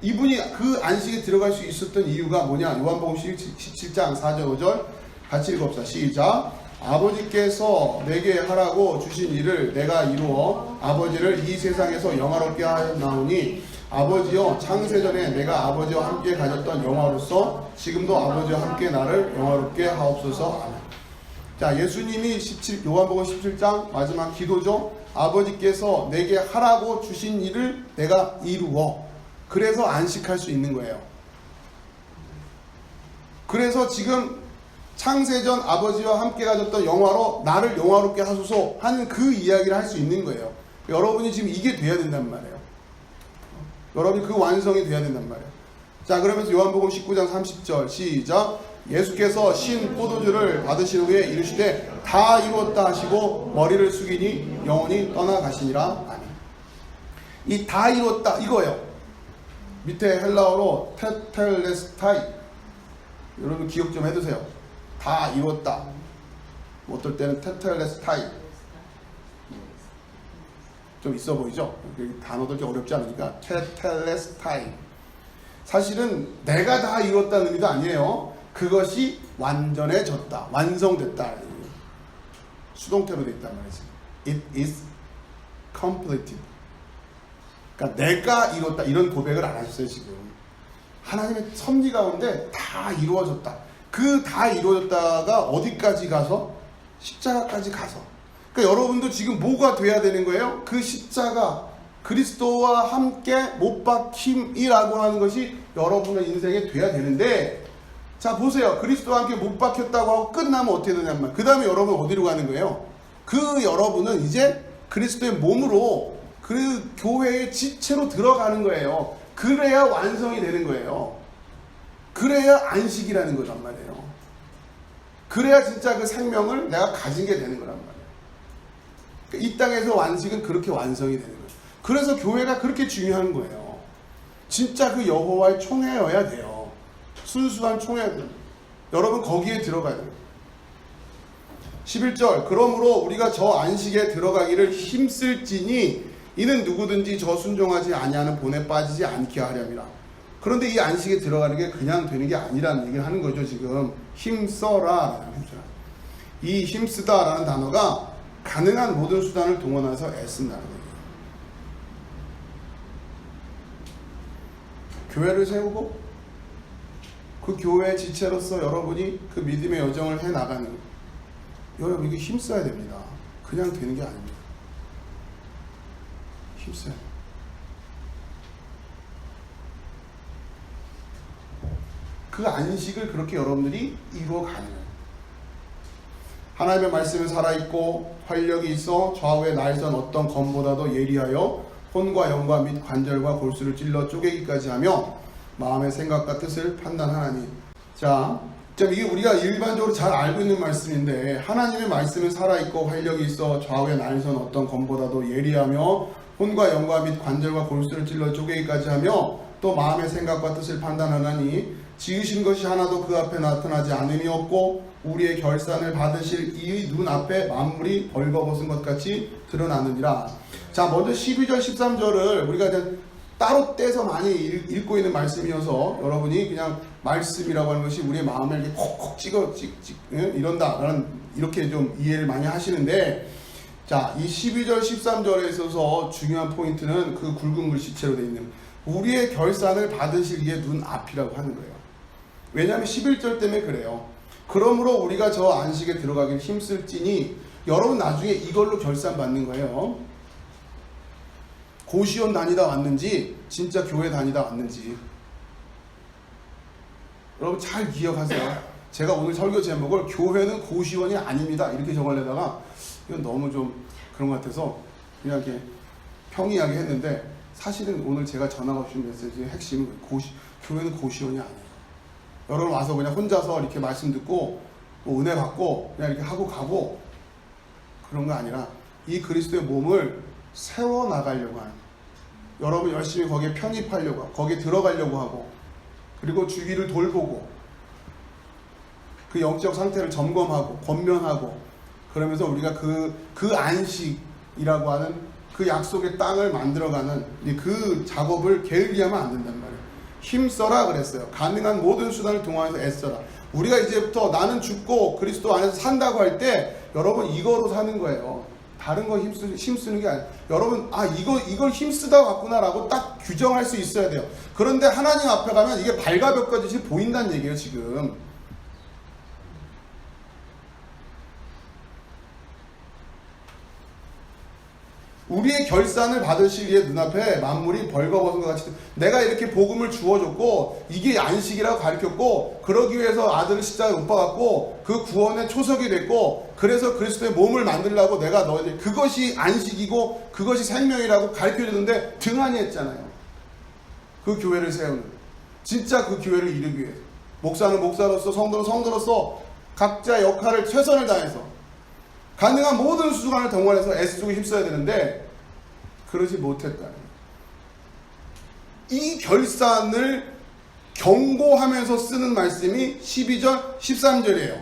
이분이 그 안식에 들어갈 수 있었던 이유가 뭐냐? 요한복음 17장 4절 5절 같이 읽읍시다. 시작. 아버지께서 내게 하라고 주신 일을 내가 이루어 아버지를 이 세상에서 영화롭게 하였나오니 아버지여 창세전에 내가 아버지와 함께 가졌던 영화로서 지금도 아버지와 함께 나를 영화롭게 하옵소서. 아멘. 자, 예수님이 요한복음 17장 마지막 기도죠. 아버지께서 내게 하라고 주신 일을 내가 이루어. 그래서 안식할 수 있는 거예요. 그래서 지금 창세전 아버지와 함께 가졌던 영화로 나를 영화롭게 하소서 하는 그 이야기를 할 수 있는 거예요. 여러분이 지금 이게 돼야 된단 말이에요. 여러분이 그 완성이 돼야 된단 말이에요. 자, 그러면서 요한복음 19장 30절 시작. 예수께서 신 포도주를 받으신 후에 이르시되 다 이루었다 하시고 머리를 숙이니 영혼이 떠나가시니라. 아멘. 이 다 이루었다 이거예요. 밑에 헬라어로 테텔레스타이. 여러분 기억 좀 해두세요. 다 이루었다. 어떨 때는 테텔레스타이. 좀 있어 보이죠? 단어들 좀 어렵지 않으니까 테텔레스타이. 사실은 내가 다 이루었다는 의미도 아니에요. 그것이 완전해졌다, 완성됐다. 수동태로 되어 있단 말이지. It is completed. 그러니까 내가 이뤘다 이런 고백을 안 하셨어요. 지금 하나님의 섭리 가운데 다 이루어졌다. 그 다 이루어졌다가 어디까지 가서? 십자가까지 가서. 그러니까 여러분도 지금 뭐가 돼야 되는 거예요? 그 십자가, 그리스도와 함께 못 박힘이라고 하는 것이 여러분의 인생에 돼야 되는데 자 보세요. 그리스도와 함께 못 박혔다고 하고 끝나면 어떻게 되냐면 그 다음에 여러분 어디로 가는 거예요? 그 여러분은 이제 그리스도의 몸으로 그 교회의 지체로 들어가는 거예요. 그래야 완성이 되는 거예요. 그래야 안식이라는 거란 말이에요. 그래야 진짜 그 생명을 내가 가진 게 되는 거란 말이에요. 이 땅에서 안식은 그렇게 완성이 되는 거예요. 그래서 교회가 그렇게 중요한 거예요. 진짜 그 여호와의 총회여야 돼요. 순수한 총회. 여러분 거기에 들어가야 돼요. 11절 그러므로 우리가 저 안식에 들어가기를 힘쓸지니 이는 누구든지 저 순종하지 아니하는 본에 빠지지 않게 하렵니다. 그런데 이 안식에 들어가는 게 그냥 되는 게 아니라는 얘기를 하는 거죠. 지금 힘써라. 이 힘쓰다라는 단어가 가능한 모든 수단을 동원해서 애쓴다는 거예요. 교회를 세우고 그 교회의 지체로서 여러분이 그 믿음의 여정을 해나가는 거예요. 여러분 이게 힘써야 됩니다. 그냥 되는 게 아닙니다. 힘써야 돼요. 그 안식을 그렇게 여러분들이 이루어가는 거예요. 하나님의 말씀은 살아있고 활력이 있어 좌우의 날선 어떤 검보다도 예리하여 혼과 영과 및 관절과 골수를 찔러 쪼개기까지 하며 마음의 생각과 뜻을 판단하나니. 자, 이게 우리가 일반적으로 잘 알고 있는 말씀인데 하나님의 말씀은 살아있고 활력이 있어 좌우의 날선 어떤 검보다도 예리하며 혼과 영과 및 관절과 골수를 찔러 쪼개기까지 하며 또 마음의 생각과 뜻을 판단하나니 지으신 것이 하나도 그 앞에 나타나지 않음이 없고 우리의 결산을 받으실 이의 눈 앞에 만물이 벌거벗은 것 같이 드러나느니라. 자, 먼저 12절 13절을 우리가 따로 떼서 많이 읽고 있는 말씀이어서 여러분이 그냥 말씀이라고 하는 것이 우리의 마음에 이렇게 콕콕 찍어 이런다라는 이렇게 좀 이해를 많이 하시는데, 자, 이 12절 13절에 있어서 중요한 포인트는 그 굵은 글씨체로 되어 있는 우리의 결산을 받으실 이의 눈 앞이라고 하는 거예요. 왜냐하면 11절 때문에 그래요. 그러므로 우리가 저 안식에 들어가길 힘쓸지니, 여러분 나중에 이걸로 결산 받는 거예요. 고시원 다니다 왔는지 진짜 교회 다니다 왔는지 여러분 잘 기억하세요. 제가 오늘 설교 제목을 교회는 고시원이 아닙니다 이렇게 적으려다가 이건 너무 좀 그런 것 같아서 그냥 이렇게 평이하게 했는데, 사실은 오늘 제가 전하고 싶은 메시지의 핵심은 교회는 고시원이 아니에요. 여러분 와서 그냥 혼자서 이렇게 말씀 듣고 뭐 은혜 받고 그냥 이렇게 하고 가고 그런 거 아니라 이 그리스도의 몸을 세워나가려고 하는, 여러분 열심히 거기에 편입하려고 하고 거기에 들어가려고 하고, 그리고 주위를 돌보고 그 영적 상태를 점검하고 권면하고, 그러면서 우리가 그 안식이라고 하는 그 약속의 땅을 만들어가는 그 작업을 게을리하면 안 된단 말이에요. 힘써라 그랬어요. 가능한 모든 수단을 동원해서 애써라. 우리가 이제부터 나는 죽고 그리스도 안에서 산다고 할 때 여러분 이거로 사는 거예요. 다른 거 힘쓰는 게 아니에요. 여러분 이걸 힘쓰다 왔구나라고 딱 규정할 수 있어야 돼요. 그런데 하나님 앞에 가면 이게 발가벗겨지지 보인다는 얘기예요. 지금 우리의 결산을 받으실 이의 눈앞에 만물이 벌거벗은 것 같이, 내가 이렇게 복음을 주어줬고 이게 안식이라고 가르쳤고 그러기 위해서 아들을 십자가에 못 박았고 그 구원의 초석이 됐고 그래서 그리스도의 몸을 만들려고 내가 너희들 그것이 안식이고 그것이 생명이라고 가르쳐줬는데 등한히 했잖아요. 그 교회를 세우는, 진짜 그 교회를 이루기 위해서 목사는 목사로서 성도는 성도로서 각자 역할을 최선을 다해서 가능한 모든 수단을 동원해서 애쓰고 힘써야 되는데 그러지 못했다. 이 결산을 경고하면서 쓰는 말씀이 12절 13절이에요.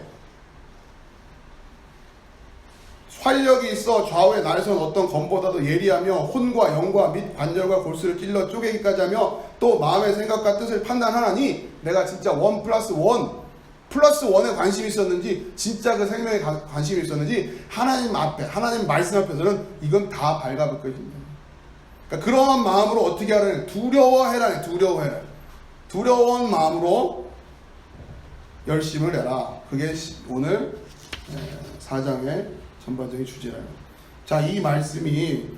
활력이 있어 좌우의 날선 어떤 검보다도 예리하며 혼과 영과 및 관절과 골수를 찔러 쪼개기까지 하며 또 마음의 생각과 뜻을 판단하나니, 내가 진짜 1+1에 관심이 있었는지 진짜 그 생명에 관심이 있었는지 하나님 앞에, 하나님 말씀 앞에서는 이건 다 발가벗겨진다. 그러니까 그러한 마음으로 어떻게 하라니? 두려워해라. 두려운 마음으로 열심을 내라. 그게 오늘 4장의 전반적인 주제라요. 자, 이 말씀이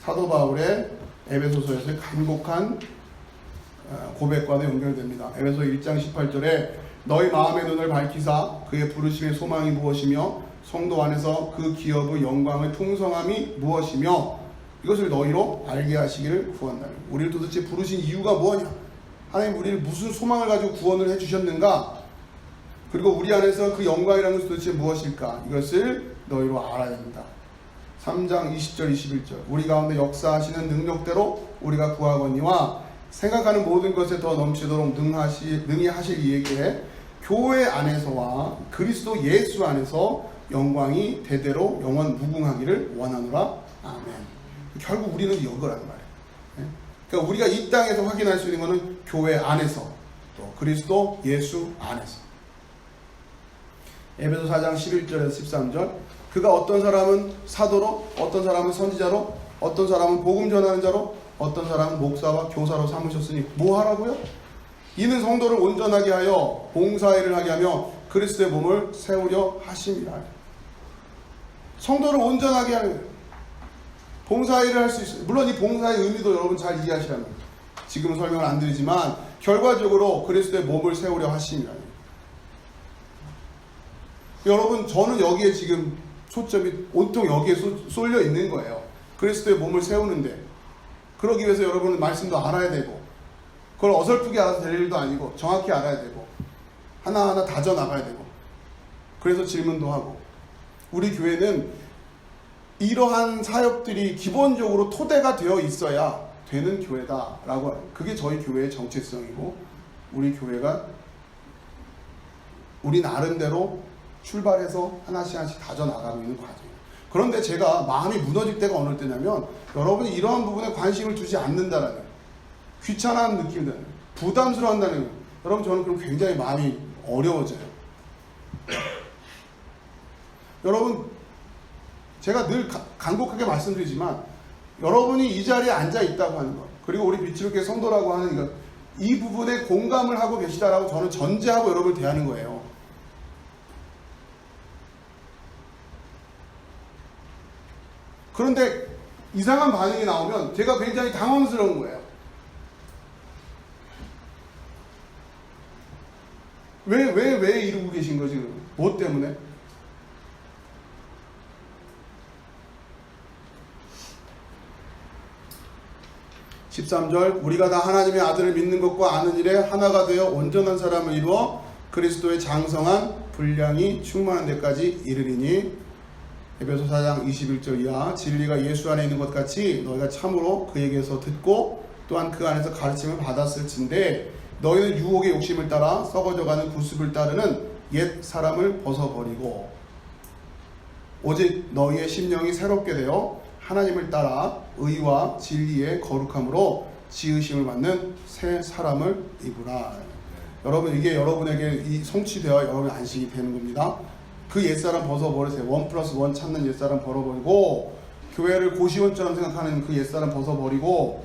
사도 바울의 에베소서에서의 간곡한 고백과도 연결됩니다. 에베소 1장 18절에 너희 마음의 눈을 밝히사 그의 부르심의 소망이 무엇이며 성도 안에서 그 기업의 영광의 풍성함이 무엇이며 이것을 너희로 알게 하시기를 구한다는. 우리를 도대체 부르신 이유가 뭐냐? 하나님 우리를 무슨 소망을 가지고 구원을 해주셨는가? 그리고 우리 안에서 그 영광이라는 것이 도대체 무엇일까? 이것을 너희로 알아야 된다. 3장 20절 21절 우리 가운데 역사하시는 능력대로 우리가 구하거니와 생각하는 모든 것에 더 넘치도록 능히 하실 이에게 교회 안에서와 그리스도 예수 안에서 영광이 대대로 영원 무궁하기를 원하노라. 아멘. 결국 우리는 이거란 말이에요. 그러니까 우리가 이 땅에서 확인할 수 있는 것은 교회 안에서 또 그리스도 예수 안에서. 에베소 4장 11절에서 13절 그가 어떤 사람은 사도로 어떤 사람은 선지자로 어떤 사람은 복음 전하는 자로 어떤 사람은 목사와 교사로 삼으셨으니 뭐 하라고요? 이는 성도를 온전하게 하여 봉사일을 하게 하며 그리스도의 몸을 세우려 하심이라. 성도를 온전하게 하는 거예요. 봉사일을 할 수 있어요. 물론 이 봉사의 의미도 여러분 잘 이해하시라면 지금은 설명을 안 드리지만 결과적으로 그리스도의 몸을 세우려 하심이라. 여러분 저는 여기에 지금 초점이 온통 여기에 쏠려 있는 거예요. 그리스도의 몸을 세우는데 그러기 위해서 여러분은 말씀도 알아야 되고 그걸 어설프게 알아서 될 일도 아니고 정확히 알아야 되고 하나하나 다져나가야 되고 그래서 질문도 하고 우리 교회는 이러한 사역들이 기본적으로 토대가 되어 있어야 되는 교회다라고 그게 저희 교회의 정체성이고 우리 교회가 우리 나름대로 출발해서 하나씩 다져나가고 있는 과정이에요. 그런데 제가 마음이 무너질 때가 어느 때냐면 여러분이 이러한 부분에 관심을 두지 않는다라는 귀찮아하는 느낌이 드는 부담스러워한다는 거예요. 여러분 저는 그럼 굉장히 마음이 어려워져요. 여러분 제가 늘 간곡하게 말씀드리지만 여러분이 이 자리에 앉아 있다고 하는 것 그리고 우리 빛으로교회 성도라고 하는 이것 이 부분에 공감을 하고 계시다라고 저는 전제하고 여러분을 대하는 거예요. 그런데 이상한 반응이 나오면 제가 굉장히 당황스러운 거예요. 왜 이러고 계신 거지? 뭐 때문에? (13절) 우리가 다 하나님의 아들을 믿는 것과 아는 일에 하나가 되어 온전한 사람을 이루어 그리스도의 장성한 분량이 충만한 데까지 이르리니. 에베소 4장 21절 이하 진리가 예수 안에 있는 것 같이 너희가 참으로 그에게서 듣고 또한 그 안에서 가르침을 받았을진데 너희는 유혹의 욕심을 따라 썩어져가는 구습을 따르는 옛 사람을 벗어버리고 오직 너희의 심령이 새롭게 되어 하나님을 따라 의와 진리의 거룩함으로 지으심을 받는 새 사람을 입으라. 여러분 이게 여러분에게 이 성취되어 여러분의 안식이 되는 겁니다. 그 옛사람 벗어버리세요. 1+1 찾는 옛사람 벗어버리고 교회를 고시원처럼 생각하는 그 옛사람 벗어버리고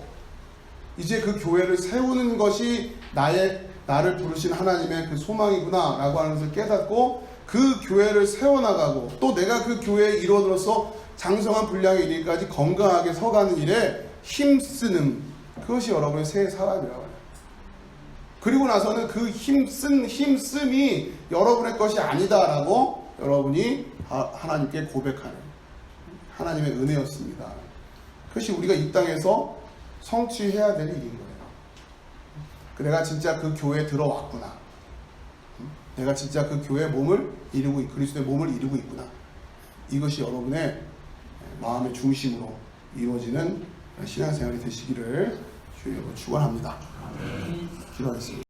이제 그 교회를 세우는 것이 나를 부르신 하나님의 그 소망이구나 라고 하는 것을 깨닫고 그 교회를 세워나가고 또 내가 그 교회의 일원으로서 장성한 분량에 이르기까지 건강하게 서가는 일에 힘쓰는 그것이 여러분의 새 사람이라고 해요. 그리고 나서는 그 힘씀이 여러분의 것이 아니다라고 여러분이 하나님께 고백하는 하나님의 은혜였습니다. 그것이 우리가 이 땅에서 성취해야 될 일인 거예요. 내가 진짜 그 교회에 들어왔구나. 내가 진짜 그 교회의 몸을 이루고 그리스도의 몸을 이루고 있구나. 이것이 여러분의 마음의 중심으로 이루어지는 신앙생활이 되시기를 주여 축원합니다. 기도하겠습니다.